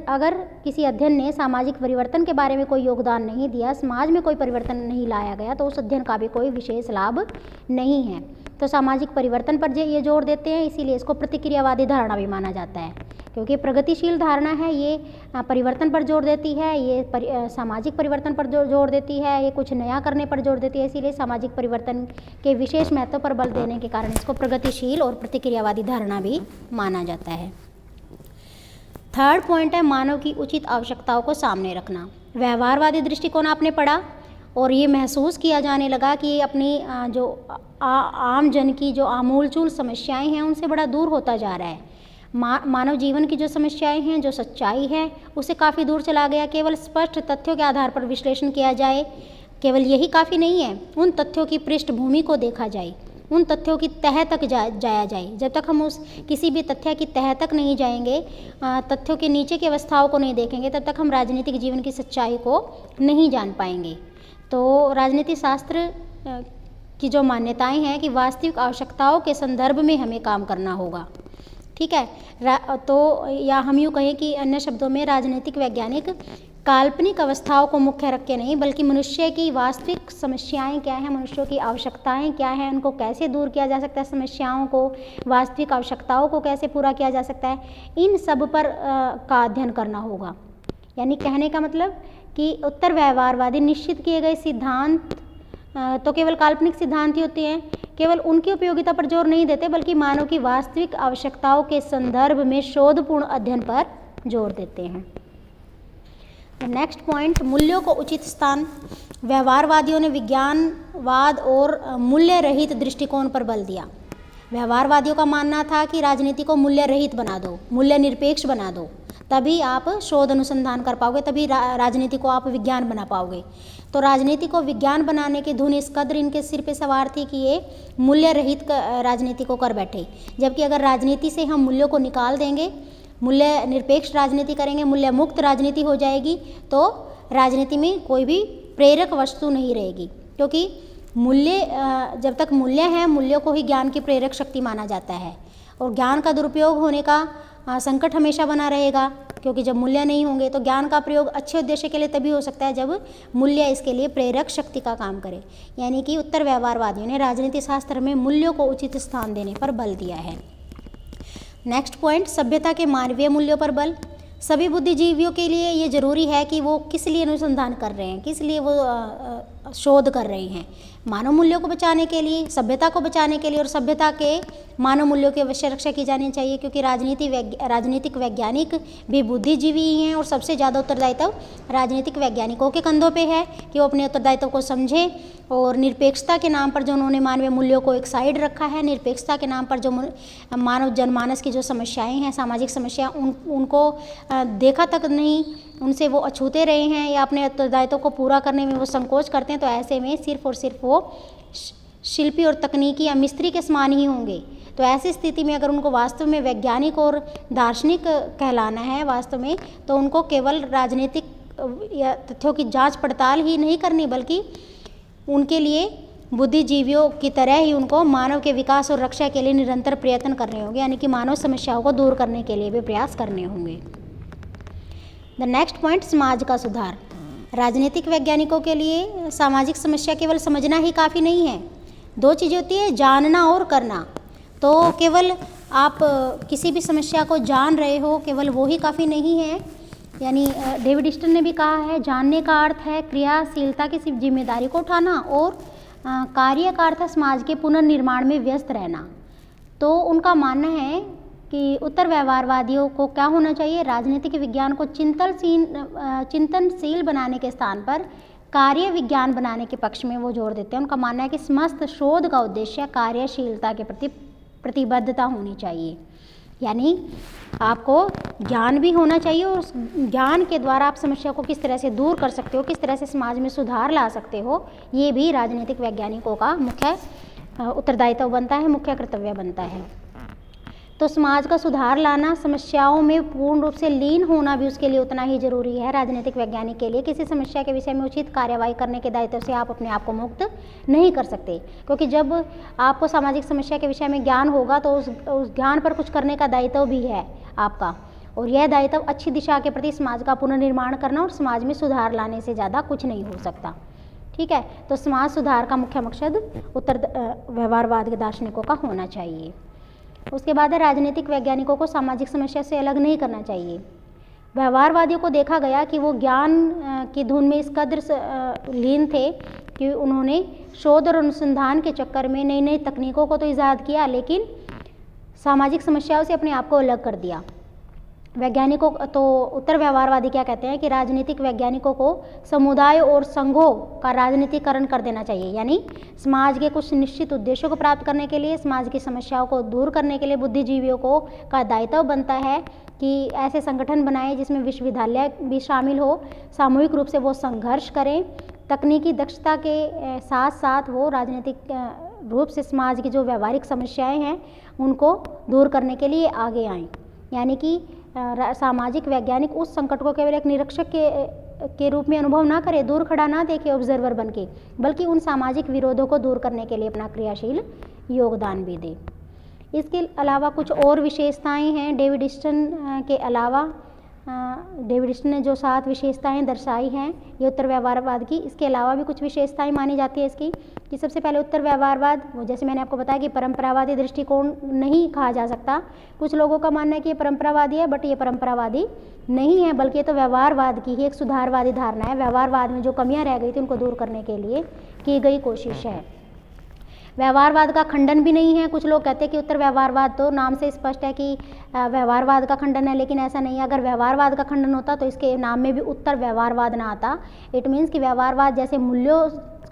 अगर किसी अध्ययन ने सामाजिक परिवर्तन के बारे में कोई योगदान नहीं दिया, समाज में कोई परिवर्तन नहीं लाया गया, तो उस अध्ययन का भी कोई विशेष लाभ नहीं है। तो सामाजिक परिवर्तन पर ये जोर देते हैं, इसीलिए इसको प्रतिक्रियावादी धारणा भी माना जाता है, क्योंकि प्रगतिशील धारणा है, ये परिवर्तन पर जोर देती है, ये सामाजिक परिवर्तन पर जोर देती है, ये कुछ नया करने पर जोर देती है। इसीलिए सामाजिक परिवर्तन के विशेष महत्व पर बल देने के कारण इसको प्रगतिशील और प्रतिक्रियावादी धारणा भी माना जाता है। थर्ड पॉइंट है मानव की उचित आवश्यकताओं को सामने रखना। व्यवहारवादी दृष्टिकोण आपने पढ़ा और ये महसूस किया जाने लगा कि अपनी जो आम जन की जो आमूलचूल समस्याएं हैं उनसे बड़ा दूर होता जा रहा है। मानव जीवन की जो समस्याएं हैं, जो सच्चाई है, उससे काफ़ी दूर चला गया। केवल स्पष्ट तथ्यों के आधार पर विश्लेषण किया जाए, केवल यही काफ़ी नहीं है, उन तथ्यों की पृष्ठभूमि को देखा जाए, उन तथ्यों की तह तक जाया जाए। जब तक हम उस किसी भी तथ्य की तह तक नहीं जाएंगे, तथ्यों के नीचे की अवस्थाओं को नहीं देखेंगे, तब तक हम राजनीतिक जीवन की सच्चाई को नहीं जान पाएंगे। तो राजनीति शास्त्र की जो मान्यताएं हैं कि वास्तविक आवश्यकताओं के संदर्भ में हमें काम करना होगा। ठीक है, तो या हम यूँ कहें कि अन्य शब्दों में राजनीतिक वैज्ञानिक काल्पनिक अवस्थाओं को मुख्य रख के नहीं, बल्कि मनुष्य की वास्तविक समस्याएं क्या हैं, मनुष्यों की आवश्यकताएं क्या हैं, उनको कैसे दूर किया जा सकता है, समस्याओं को, वास्तविक आवश्यकताओं को कैसे पूरा किया जा सकता है, इन सब पर का अध्ययन करना होगा। यानी कहने का मतलब कि उत्तर व्यवहारवादी निश्चित किए गए सिद्धांत तो केवल काल्पनिक सिद्धांत ही होते हैं, केवल उनकी उपयोगिता पर जोर नहीं देते, बल्कि मानव की वास्तविक आवश्यकताओं के संदर्भ में शोधपूर्ण अध्ययन पर जोर देते हैं। नेक्स्ट पॉइंट, मूल्यों को उचित स्थान। व्यवहारवादियों ने विज्ञानवाद और मूल्य रहित दृष्टिकोण पर बल दिया। व्यवहारवादियों का मानना था कि राजनीति को मूल्य रहित बना दो, मूल्य निरपेक्ष बना दो, तभी आप शोध अनुसंधान कर पाओगे, तभी राजनीति को आप विज्ञान बना पाओगे। तो राजनीति को विज्ञान बनाने की धुन इस कदर इनके सिर पे सवार थी कि ये मूल्य रहित राजनीति को कर बैठे। जबकि अगर राजनीति से हम मूल्यों को निकाल देंगे, मूल्य निरपेक्ष राजनीति करेंगे, मूल्य मुक्त राजनीति हो जाएगी, तो राजनीति में कोई भी प्रेरक वस्तु नहीं रहेगी। क्योंकि मूल्य, जब तक मूल्य है, मूल्यों को ही ज्ञान की प्रेरक शक्ति माना जाता है, और ज्ञान का दुरुपयोग होने का संकट हमेशा बना रहेगा। क्योंकि जब मूल्य नहीं होंगे तो ज्ञान का प्रयोग अच्छे उद्देश्य के लिए तभी हो सकता है जब मूल्य इसके लिए प्रेरक शक्ति का काम करे। यानी कि उत्तर व्यवहारवादियों ने राजनीति शास्त्र में मूल्यों को उचित स्थान देने पर बल दिया है। नेक्स्ट पॉइंट, सभ्यता के मानवीय मूल्यों पर बल। सभी बुद्धिजीवियों के लिए ये जरूरी है कि वो किस लिए अनुसंधान कर रहे हैं, किस लिए वो शोध कर रहे हैं। मानव मूल्यों को बचाने के लिए, सभ्यता को बचाने के लिए और सभ्यता के मानव मूल्यों की अवश्य रक्षा की जानी चाहिए, क्योंकि राजनीतिक वैज्ञानिक भी बुद्धिजीवी ही हैं और सबसे ज़्यादा उत्तरदायित्व राजनीतिक वैज्ञानिकों के कंधों पे है कि वो अपने उत्तरदायित्व को समझें और निरपेक्षता के नाम पर जो उन्होंने मानवीय मूल्यों को एक साइड रखा है, निरपेक्षता के नाम पर जो मानव जनमानस की जो समस्याएँ हैं, सामाजिक समस्या, उनको देखा तक नहीं, उनसे वो अछूते रहे हैं या अपने उत्तरदायित्व को पूरा करने में वो संकोच करते हैं, तो ऐसे में सिर्फ और सिर्फ वो शिल्पी और तकनीकी या मिस्त्री के समान ही होंगे। तो ऐसी स्थिति में अगर उनको वास्तव में वैज्ञानिक और दार्शनिक कहलाना है वास्तव में, तो उनको केवल राजनीतिक या तथ्यों की जांच पड़ताल ही नहीं करनी, बल्कि उनके लिए बुद्धिजीवियों की तरह ही उनको मानव के विकास और रक्षा के लिए निरंतर प्रयत्न करने होंगे, यानी कि मानव समस्याओं को दूर करने के लिए भी प्रयास करने होंगे। द नेक्स्ट पॉइंट, समाज का सुधार। राजनीतिक वैज्ञानिकों के लिए सामाजिक समस्या केवल समझना ही काफ़ी नहीं है। दो चीज़ें होती है, जानना और करना। तो केवल आप किसी भी समस्या को जान रहे हो, केवल वो ही काफ़ी नहीं है। यानी डेविड ईस्टन ने भी कहा है, जानने का अर्थ है क्रियाशीलता की जिम्मेदारी को उठाना और कार्य का अर्थ है समाज के पुनर्निर्माण में व्यस्त रहना। तो उनका मानना है कि उत्तर व्यवहारवादियों को क्या होना चाहिए, राजनीतिक विज्ञान को चिंतनशील बनाने के स्थान पर कार्य विज्ञान बनाने के पक्ष में वो जोर देते हैं। उनका मानना है कि समस्त शोध का उद्देश्य कार्यशीलता के प्रति प्रतिबद्धता होनी चाहिए, यानी आपको ज्ञान भी होना चाहिए और उस ज्ञान के द्वारा आप समस्या को किस तरह से दूर कर सकते हो, किस तरह से समाज में सुधार ला सकते हो, ये भी राजनीतिक वैज्ञानिकों का मुख्य उत्तरदायित्व बनता है, मुख्य कर्तव्य बनता है। तो समाज का सुधार लाना, समस्याओं में पूर्ण रूप से लीन होना भी उसके लिए उतना ही जरूरी है राजनीतिक वैज्ञानिक के लिए। किसी समस्या के विषय में उचित कार्यवाही करने के दायित्व से आप अपने आप को मुक्त नहीं कर सकते, क्योंकि जब आपको सामाजिक समस्या के विषय में ज्ञान होगा तो उस ज्ञान पर कुछ करने का दायित्व भी है आपका, और यह दायित्व अच्छी दिशा के प्रति समाज का पुनर्निर्माण करना और समाज में सुधार लाने से ज़्यादा कुछ नहीं हो सकता। ठीक है, तो समाज सुधार का मुख्य मकसद उत्तर व्यवहारवाद के दार्शनिकों का होना चाहिए। उसके बाद है, राजनीतिक वैज्ञानिकों को सामाजिक समस्या से अलग नहीं करना चाहिए। व्यवहारवादियों को देखा गया कि वो ज्ञान की धुन में इस कदर लीन थे कि उन्होंने शोध और अनुसंधान के चक्कर में नई नई तकनीकों को तो ईजाद किया, लेकिन सामाजिक समस्याओं से अपने आप को अलग कर दिया। वैज्ञानिकों तो उत्तर व्यवहारवादी क्या कहते हैं कि राजनीतिक वैज्ञानिकों को समुदाय और संघों का राजनीतिकरण कर देना चाहिए, यानी समाज के कुछ निश्चित उद्देश्यों को प्राप्त करने के लिए, समाज की समस्याओं को दूर करने के लिए बुद्धिजीवियों को का दायित्व बनता है कि ऐसे संगठन बनाएं जिसमें विश्वविद्यालय भी शामिल हो, सामूहिक रूप से वो संघर्ष करें, तकनीकी दक्षता के साथ साथ वो राजनीतिक रूप से समाज की जो व्यवहारिक समस्याएँ हैं उनको दूर करने के लिए आगे आएँ। यानी कि सामाजिक वैज्ञानिक उस संकट को केवल एक निरीक्षक के रूप में अनुभव ना करे, दूर खड़ा ना देखे ऑब्जर्वर बन के, बल्कि उन सामाजिक विरोधों को दूर करने के लिए अपना क्रियाशील योगदान भी दे। इसके अलावा कुछ और विशेषताएं हैं डेविड ईस्टन के अलावा। डेविड ईस्टन ने जो 7 विशेषताएं दर्शाई हैं ये उत्तर व्यवहारवाद की, इसके अलावा भी कुछ विशेषताएं मानी जाती है इसकी कि सबसे पहले उत्तर व्यवहारवाद, वो जैसे मैंने आपको बताया कि परंपरावादी दृष्टिकोण नहीं कहा जा सकता। कुछ लोगों का मानना है कि ये परंपरावादी है, बट ये परंपरावादी नहीं है, बल्कि ये तो व्यवहारवाद की ही एक सुधारवादी धारणा है। व्यवहारवाद में जो कमियाँ रह गई थी उनको दूर करने के लिए की गई कोशिश है। व्यवहारवाद का खंडन भी नहीं है। कुछ लोग कहते हैं कि उत्तर व्यवहारवाद, तो नाम से स्पष्ट है कि व्यवहारवाद का खंडन है, लेकिन ऐसा नहीं है। अगर व्यवहारवाद का खंडन होता तो इसके नाम में भी उत्तर व्यवहारवाद ना आता। इट मीन्स कि व्यवहारवाद जैसे मूल्यों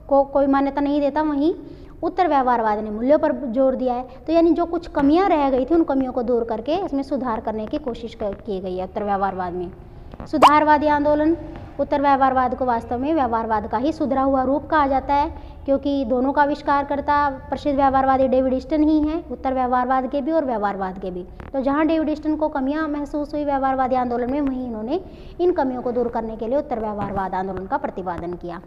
को कोई मान्यता नहीं देता, वहीं उत्तर व्यवहारवाद ने मूल्यों पर जोर दिया है। तो यानी जो कुछ कमियां रह गई थी उन कमियों को दूर करके इसमें सुधार करने की कोशिश की गई है उत्तर व्यवहारवाद में। सुधारवादी आंदोलन, उत्तर व्यवहारवाद को वास्तव में व्यवहारवाद का ही सुधरा हुआ रूप कहा जाता है, क्योंकि दोनों का आविष्कारकर्ता प्रसिद्ध व्यवहारवादी डेविड ईस्टन ही हैं, उत्तर व्यवहारवाद के भी और व्यवहारवाद के भी। तो जहाँ डेविड ईस्टन को कमियां महसूस हुई व्यवहारवादी आंदोलन में, वहीं इन्होंने इन कमियों को दूर करने के लिए उत्तर व्यवहारवाद आंदोलन का प्रतिपादन किया।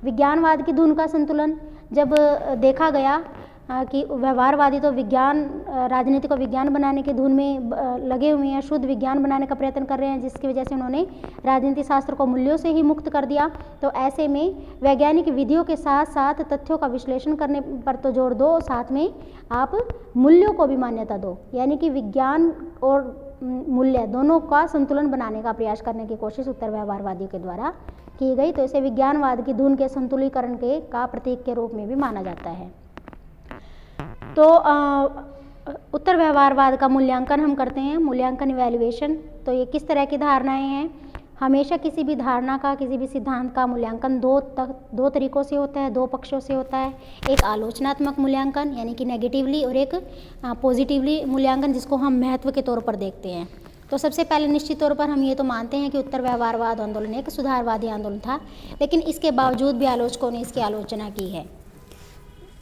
विज्ञानवाद की धुन का संतुलन, जब देखा गया कि व्यवहारवादी तो विज्ञान, राजनीति को विज्ञान बनाने की धुन में लगे हुए हैं, शुद्ध विज्ञान बनाने का प्रयत्न कर रहे हैं, जिसकी वजह से उन्होंने राजनीति शास्त्र को मूल्यों से ही मुक्त कर दिया। तो ऐसे में वैज्ञानिक विधियों के साथ साथ तथ्यों का विश्लेषण करने पर तो जोर दो, साथ में आप मूल्यों को भी मान्यता दो, यानी कि विज्ञान और मूल्य दोनों का संतुलन बनाने का प्रयास करने की कोशिश उत्तर व्यवहारवादियों के द्वारा की गई तो इसे विज्ञानवाद की धुन के संतुलीकरण के का प्रतीक के रूप में भी माना जाता है। तो उत्तर व्यवहारवाद का मूल्यांकन हम करते हैं, मूल्यांकन इवैल्यूएशन। तो ये किस तरह की धारणाएं हैं? हमेशा किसी भी धारणा का, किसी भी सिद्धांत का मूल्यांकन दो तरीकों से होता है, दो पक्षों से होता है। एक आलोचनात्मक मूल्यांकन यानी कि नेगेटिवली, और एक पॉजिटिवली मूल्यांकन जिसको हम महत्व के तौर पर देखते हैं। तो सबसे पहले निश्चित तौर पर हम ये तो मानते हैं कि उत्तर व्यवहारवाद आंदोलन एक सुधारवादी आंदोलन था, लेकिन इसके बावजूद भी आलोचकों ने इसकी आलोचना की है।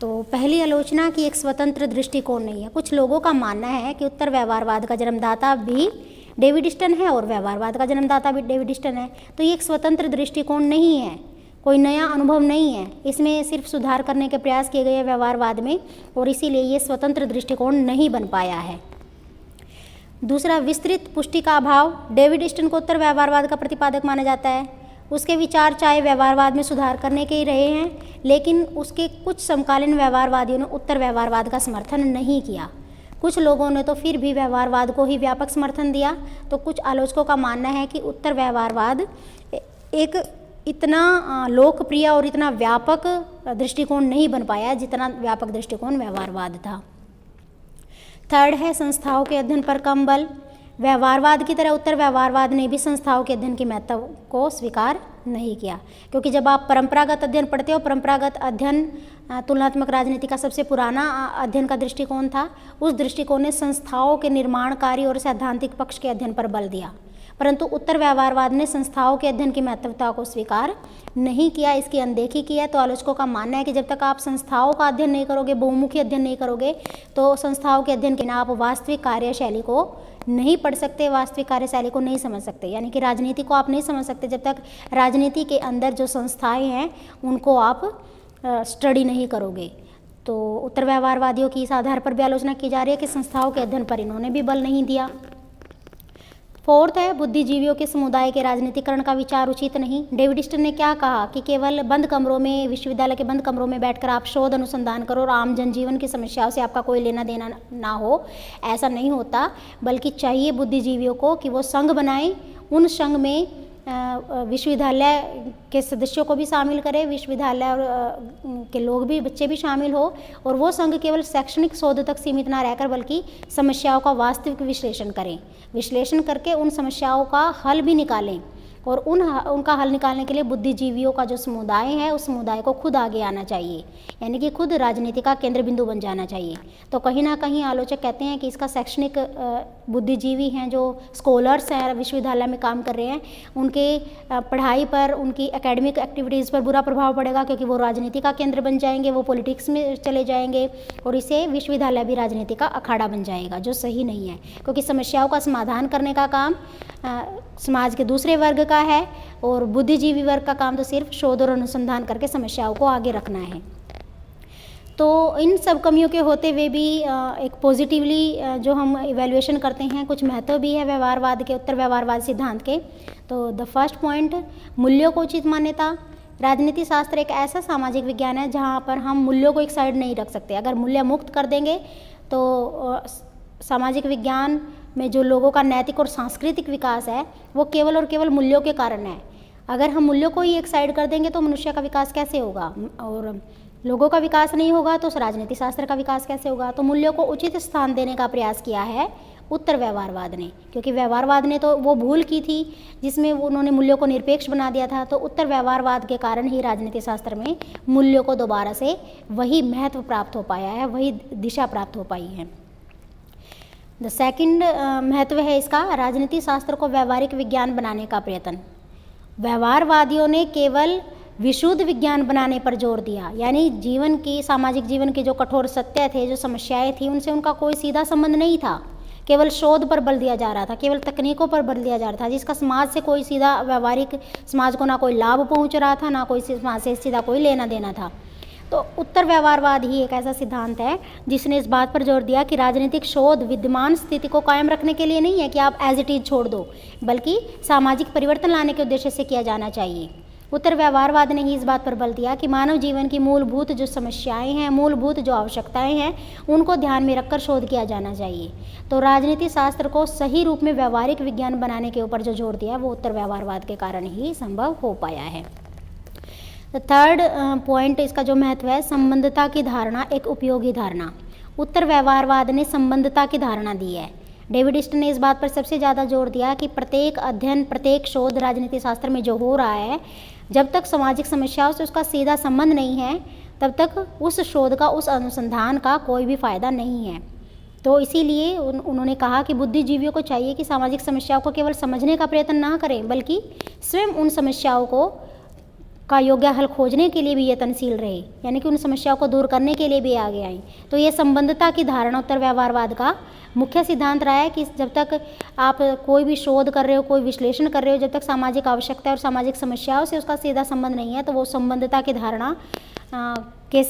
तो पहली आलोचना की एक स्वतंत्र दृष्टिकोण नहीं है। कुछ लोगों का मानना है कि उत्तर व्यवहारवाद का जन्मदाता भी डेविड ह्यूस्टन है और व्यवहारवाद का जन्मदाता भी डेविड ह्यूस्टन है। तो ये एक स्वतंत्र दृष्टिकोण नहीं है, कोई नया अनुभव नहीं है, इसमें सिर्फ सुधार करने के प्रयास किए गए हैं व्यवहारवाद में, और इसीलिए ये स्वतंत्र दृष्टिकोण नहीं बन पाया है। दूसरा, विस्तृत पुष्टि का अभाव। डेविड ह्यूस्टन को उत्तर व्यवहारवाद का प्रतिपादक माना जाता है। उसके विचार चाहे व्यवहारवाद में सुधार करने के ही रहे हैं, लेकिन उसके कुछ समकालीन व्यवहारवादियों ने उत्तर व्यवहारवाद का समर्थन नहीं किया। कुछ लोगों ने तो फिर भी व्यवहारवाद को ही व्यापक समर्थन दिया। तो कुछ आलोचकों का मानना है कि उत्तर व्यवहारवाद एक इतना लोकप्रिय और इतना व्यापक दृष्टिकोण नहीं बन पाया जितना व्यापक दृष्टिकोण व्यवहारवाद था। थर्ड है संस्थाओं के अध्ययन पर कम बल। व्यवहारवाद की तरह उत्तर व्यवहारवाद ने भी संस्थाओं के अध्ययन के महत्व को स्वीकार नहीं किया, क्योंकि जब आप परंपरागत अध्ययन पढ़ते हो, परंपरागत अध्ययन तुलनात्मक राजनीति का सबसे पुराना अध्ययन का दृष्टिकोण था। उस दृष्टिकोण ने संस्थाओं के निर्माणकारी और सैद्धांतिक पक्ष के अध्ययन पर बल दिया, परंतु उत्तर व्यवहारवाद ने संस्थाओं के अध्ययन की महत्वता को स्वीकार नहीं किया, इसकी अनदेखी की है। तो आलोचकों का मानना है कि जब तक आप संस्थाओं का अध्ययन नहीं करोगे, बहुमुखी अध्ययन नहीं करोगे, तो संस्थाओं के अध्ययन के बिना आप वास्तविक कार्यशैली को नहीं पढ़ सकते, वास्तविक कार्यशैली को नहीं समझ सकते। यानी कि राजनीति को आप नहीं समझ सकते जब तक राजनीति के अंदर जो संस्थाएं हैं उनको आप स्टडी नहीं करोगे। तो उत्तर व्यवहारवादियों की इस आधार पर भी आलोचना की जा रही है कि संस्थाओं के अध्ययन पर इन्होंने भी बल नहीं दिया। फोर्थ है बुद्धिजीवियों के समुदाय के राजनीतिकरण का विचार उचित नहीं। डेविड ह्यूस्टन ने क्या कहा कि केवल बंद कमरों में, विश्वविद्यालय के बंद कमरों में बैठकर आप शोध अनुसंधान करो और आम जनजीवन की समस्याओं से आपका कोई लेना देना ना हो, ऐसा नहीं होता, बल्कि चाहिए बुद्धिजीवियों को कि वो संघ बनाएं, उन संघ में विश्वविद्यालय के सदस्यों को भी शामिल करें, विश्वविद्यालय के लोग भी, बच्चे भी शामिल हो, और वो संघ केवल शैक्षणिक शोध तक सीमित ना रहकर बल्कि समस्याओं का वास्तविक विश्लेषण करें, विश्लेषण करके उन समस्याओं का हल भी निकालें, और उनका हल निकालने के लिए बुद्धिजीवियों का जो समुदाय है उस समुदाय को खुद आगे आना चाहिए, यानी कि खुद राजनीति का केंद्र बिंदु बन जाना चाहिए। तो कहीं ना कहीं आलोचक कहते हैं कि इसका शैक्षणिक बुद्धिजीवी हैं, जो स्कॉलर्स हैं, विश्वविद्यालय में काम कर रहे हैं, उनके पढ़ाई पर, उनकी एकेडमिक एक्टिविटीज़ पर बुरा प्रभाव पड़ेगा, क्योंकि वो राजनीति का केंद्र बन जाएंगे, वो पॉलिटिक्स में चले जाएंगे, और इससे विश्वविद्यालय भी राजनीति का अखाड़ा बन जाएगा, जो सही नहीं है। क्योंकि समस्याओं का समाधान करने का काम समाज के दूसरे वर्ग का है, और बुद्धिजीवी वर्ग का काम तो सिर्फ शोध और अनुसंधान करके समस्याओं को आगे रखना है। तो इन सब कमियों के होते हुए भी एक पॉजिटिवली जो हम इवैल्यूएशन करते हैं, कुछ महत्व भी है व्यवहारवाद के, उत्तर व्यवहारवाद सिद्धांत के। तो द फर्स्ट पॉइंट, मूल्यों को उचित मान्यता। राजनीति शास्त्र एक ऐसा सामाजिक विज्ञान है जहाँ पर हम मूल्यों को एक साइड नहीं रख सकते। अगर मूल्य मुक्त कर देंगे तो सामाजिक विज्ञान में जो लोगों का नैतिक और सांस्कृतिक विकास है वो केवल और केवल मूल्यों के कारण है। अगर हम मूल्यों को ही एक साइड कर देंगे तो मनुष्य का विकास कैसे होगा, और लोगों का विकास नहीं होगा तो राजनीति शास्त्र का विकास कैसे होगा। तो मूल्यों को उचित स्थान देने का प्रयास किया है उत्तर व्यवहारवाद ने, क्योंकि व्यवहारवाद ने तो वो भूल की थी जिसमें उन्होंने मूल्यों को निरपेक्ष बना दिया था। तो उत्तर व्यवहारवाद के कारण ही राजनीति शास्त्र में मूल्यों को दोबारा से वही महत्व प्राप्त हो पाया है, वही दिशा प्राप्त हो पाई है। द सेकंड महत्व है इसका, राजनीति शास्त्र को व्यवहारिक विज्ञान बनाने का प्रयत्न। व्यवहारवादियों ने केवल विशुद्ध विज्ञान बनाने पर जोर दिया, यानी जीवन की, सामाजिक जीवन के जो कठोर सत्य थे, जो समस्याएं थी, उनसे उनका कोई सीधा संबंध नहीं था। केवल शोध पर बल दिया जा रहा था, केवल तकनीकों पर बल दिया जा रहा था, जिसका समाज से कोई सीधा, व्यवहारिक समाज को ना कोई लाभ पहुंच रहा था, ना कोई समाज से सीधा कोई लेना देना था। तो उत्तर व्यवहारवाद ही एक ऐसा सिद्धांत है जिसने इस बात पर जोर दिया कि राजनीतिक शोध विद्यमान स्थिति को कायम रखने के लिए नहीं है कि आप एज इट इज छोड़ दो, बल्कि सामाजिक परिवर्तन लाने के उद्देश्य से किया जाना चाहिए। उत्तर व्यवहारवाद ने ही इस बात पर बल दिया कि मानव जीवन की मूलभूत जो समस्याएं हैं, मूलभूत जो आवश्यकताएं हैं, उनको ध्यान में रखकर शोध किया जाना चाहिए। तो राजनीति शास्त्र को सही रूप में व्यवहारिक विज्ञान बनाने के ऊपर जो जोर दिया वो उत्तर व्यवहारवाद के कारण ही संभव हो पाया है। तो थर्ड पॉइंट इसका जो महत्व है, संबंधता की धारणा एक उपयोगी धारणा। उत्तर व्यवहारवाद ने संबंधता की धारणा दी है। डेविड स्टन ने इस बात पर सबसे ज़्यादा जोर दिया कि प्रत्येक अध्ययन, प्रत्येक शोध राजनीति शास्त्र में जो हो रहा है, जब तक सामाजिक समस्याओं से उसका सीधा संबंध नहीं है तब तक उस शोध का, उस अनुसंधान का कोई भी फायदा नहीं है। तो इसीलिए उन्होंने कहा कि बुद्धिजीवियों को चाहिए कि सामाजिक समस्याओं को केवल समझने का प्रयत्न ना करें, बल्कि स्वयं उन समस्याओं को का योग्य हल खोजने के लिए भी यत्नशील रहे, यानी कि उन समस्याओं को दूर करने के लिए भी आगे आए। तो ये संबंधता की धारणा उत्तर व्यवहारवाद का मुख्य सिद्धांत रहा है कि जब तक आप कोई भी शोध कर रहे हो, कोई विश्लेषण कर रहे हो, जब तक सामाजिक आवश्यकता और सामाजिक समस्याओं से उसका सीधा संबंध नहीं है, तो वो संबंधता की धारणा के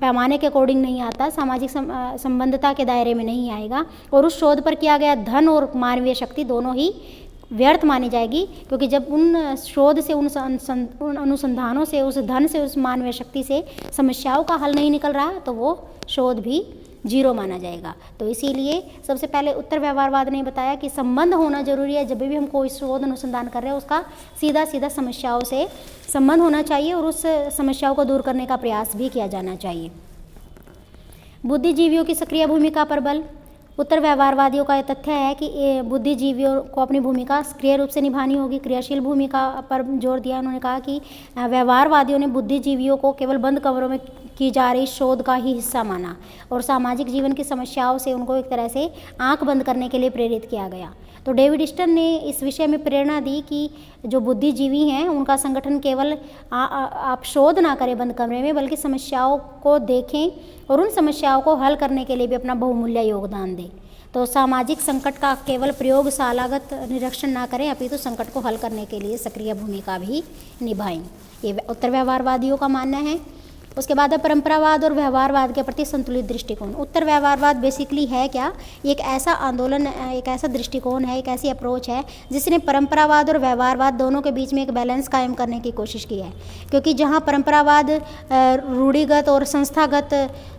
पैमाने के अकॉर्डिंग नहीं आता, सामाजिक संबंधता के दायरे में नहीं आएगा, और उस शोध पर किया गया धन और मानवीय शक्ति दोनों ही व्यर्थ मानी जाएगी। क्योंकि जब उन शोध से, उन अनुसंधानों से, उस धन से, उस मानवीय शक्ति से समस्याओं का हल नहीं निकल रहा, तो वो शोध भी जीरो माना जाएगा। तो इसीलिए सबसे पहले उत्तर व्यवहारवाद ने बताया कि संबंध होना जरूरी है। जब भी हम कोई शोध अनुसंधान कर रहे हैं, उसका सीधा सीधा समस्याओं से संबंध होना चाहिए और उस समस्याओं को दूर करने का प्रयास भी किया जाना चाहिए। बुद्धिजीवियों की सक्रिय भूमिका पर बल। उत्तर व्यवहारवादियों का यह तथ्य है कि बुद्धिजीवियों को अपनी भूमिका सक्रिय रूप से निभानी होगी, क्रियाशील भूमिका पर जोर दिया। उन्होंने कहा कि व्यवहारवादियों ने बुद्धिजीवियों को केवल बंद कमरों में की जा रही शोध का ही हिस्सा माना और सामाजिक जीवन की समस्याओं से उनको एक तरह से आंख बंद करने के लिए प्रेरित किया गया। तो डेविड स्टन ने इस विषय में प्रेरणा दी कि जो बुद्धिजीवी हैं उनका संगठन केवल आप शोध ना करें बंद कमरे में, बल्कि समस्याओं को देखें और उन समस्याओं को हल करने के लिए भी अपना बहुमूल्य योगदान दें। तो सामाजिक संकट का केवल प्रयोगशालागत निरीक्षण ना करें, अपितु संकट को हल करने के लिए सक्रिय भूमिका भी निभाएं। ये उत्तर व्यवहारवादियों का मानना है। उसके बाद है परंपरावाद और व्यवहारवाद के प्रति संतुलित दृष्टिकोण। उत्तर व्यवहारवाद बेसिकली है क्या? एक ऐसा आंदोलन, एक ऐसा दृष्टिकोण है, एक ऐसी अप्रोच है जिसने परंपरावाद और व्यवहारवाद दोनों के बीच में एक बैलेंस कायम करने की कोशिश की है। क्योंकि जहाँ परंपरावाद रूढ़िगत और संस्थागत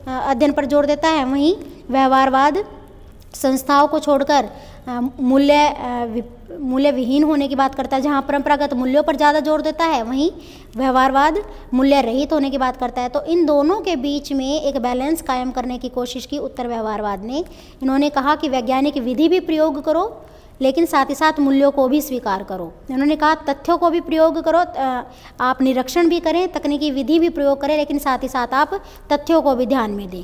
अध्ययन पर जोर देता है, वहीं व्यवहारवाद संस्थाओं को छोड़कर मूल्य विहीन होने की बात करता है। जहाँ परंपरागत मूल्यों पर ज़्यादा जोर देता है, वहीं व्यवहारवाद मूल्य रहित होने की बात करता है। तो इन दोनों के बीच में एक बैलेंस कायम करने की कोशिश की उत्तर व्यवहारवाद ने। इन्होंने कहा कि वैज्ञानिक विधि भी प्रयोग करो, लेकिन साथ ही साथ मूल्यों को भी स्वीकार करो। उन्होंने कहा तथ्यों को भी प्रयोग करो, आप निरीक्षण भी करें, तकनीकी विधि भी प्रयोग करें, लेकिन साथ ही साथ आप तथ्यों को भी ध्यान में दें।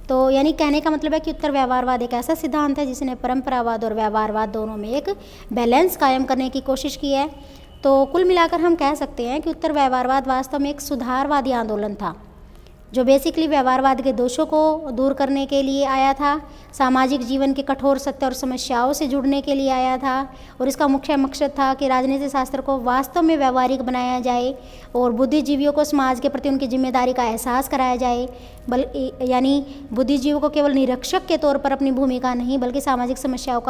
तो यानी कहने का मतलब है कि उत्तर व्यवहारवाद एक ऐसा सिद्धांत है जिसने परंपरावाद और व्यवहारवाद दोनों में एक बैलेंस कायम करने की कोशिश की है। तो कुल मिलाकर हम कह सकते हैं कि उत्तर व्यवहारवाद वास्तव में एक सुधारवादी आंदोलन था, जो बेसिकली व्यवहारवाद के दोषों को दूर करने के लिए आया था, सामाजिक जीवन के कठोर सत्य और समस्याओं से जुड़ने के लिए आया था, और इसका मुख्य मकसद था कि राजनीति शास्त्र को वास्तव में व्यवहारिक बनाया जाए और बुद्धिजीवियों को समाज के प्रति उनकी जिम्मेदारी का एहसास कराया जाए। यानी बुद्धिजीवियों को केवल निरीक्षक के तौर पर अपनी भूमिका नहीं, बल्कि सामाजिक समस्याओं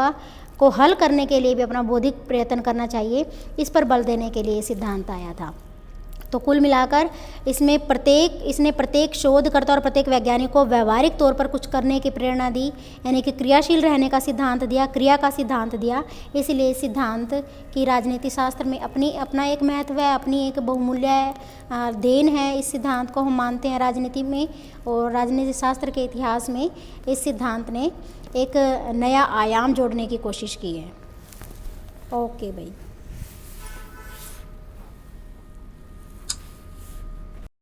को हल करने के लिए भी अपना बौद्धिक प्रयत्न करना चाहिए। इस पर बल देने के लिए सिद्धांत आया था। तो कुल मिलाकर इसने प्रत्येक शोधकर्ता और प्रत्येक वैज्ञानिक को व्यवहारिक तौर पर कुछ करने की प्रेरणा दी, यानी कि क्रियाशील रहने का सिद्धांत दिया, क्रिया का सिद्धांत दिया। इसलिए इस सिद्धांत की राजनीति शास्त्र में अपना एक महत्व है, अपनी एक बहुमूल्य देन है। इस सिद्धांत को हम मानते हैं राजनीति में, और राजनीति शास्त्र के इतिहास में इस सिद्धांत ने एक नया आयाम जोड़ने की कोशिश की है। ओके भाई।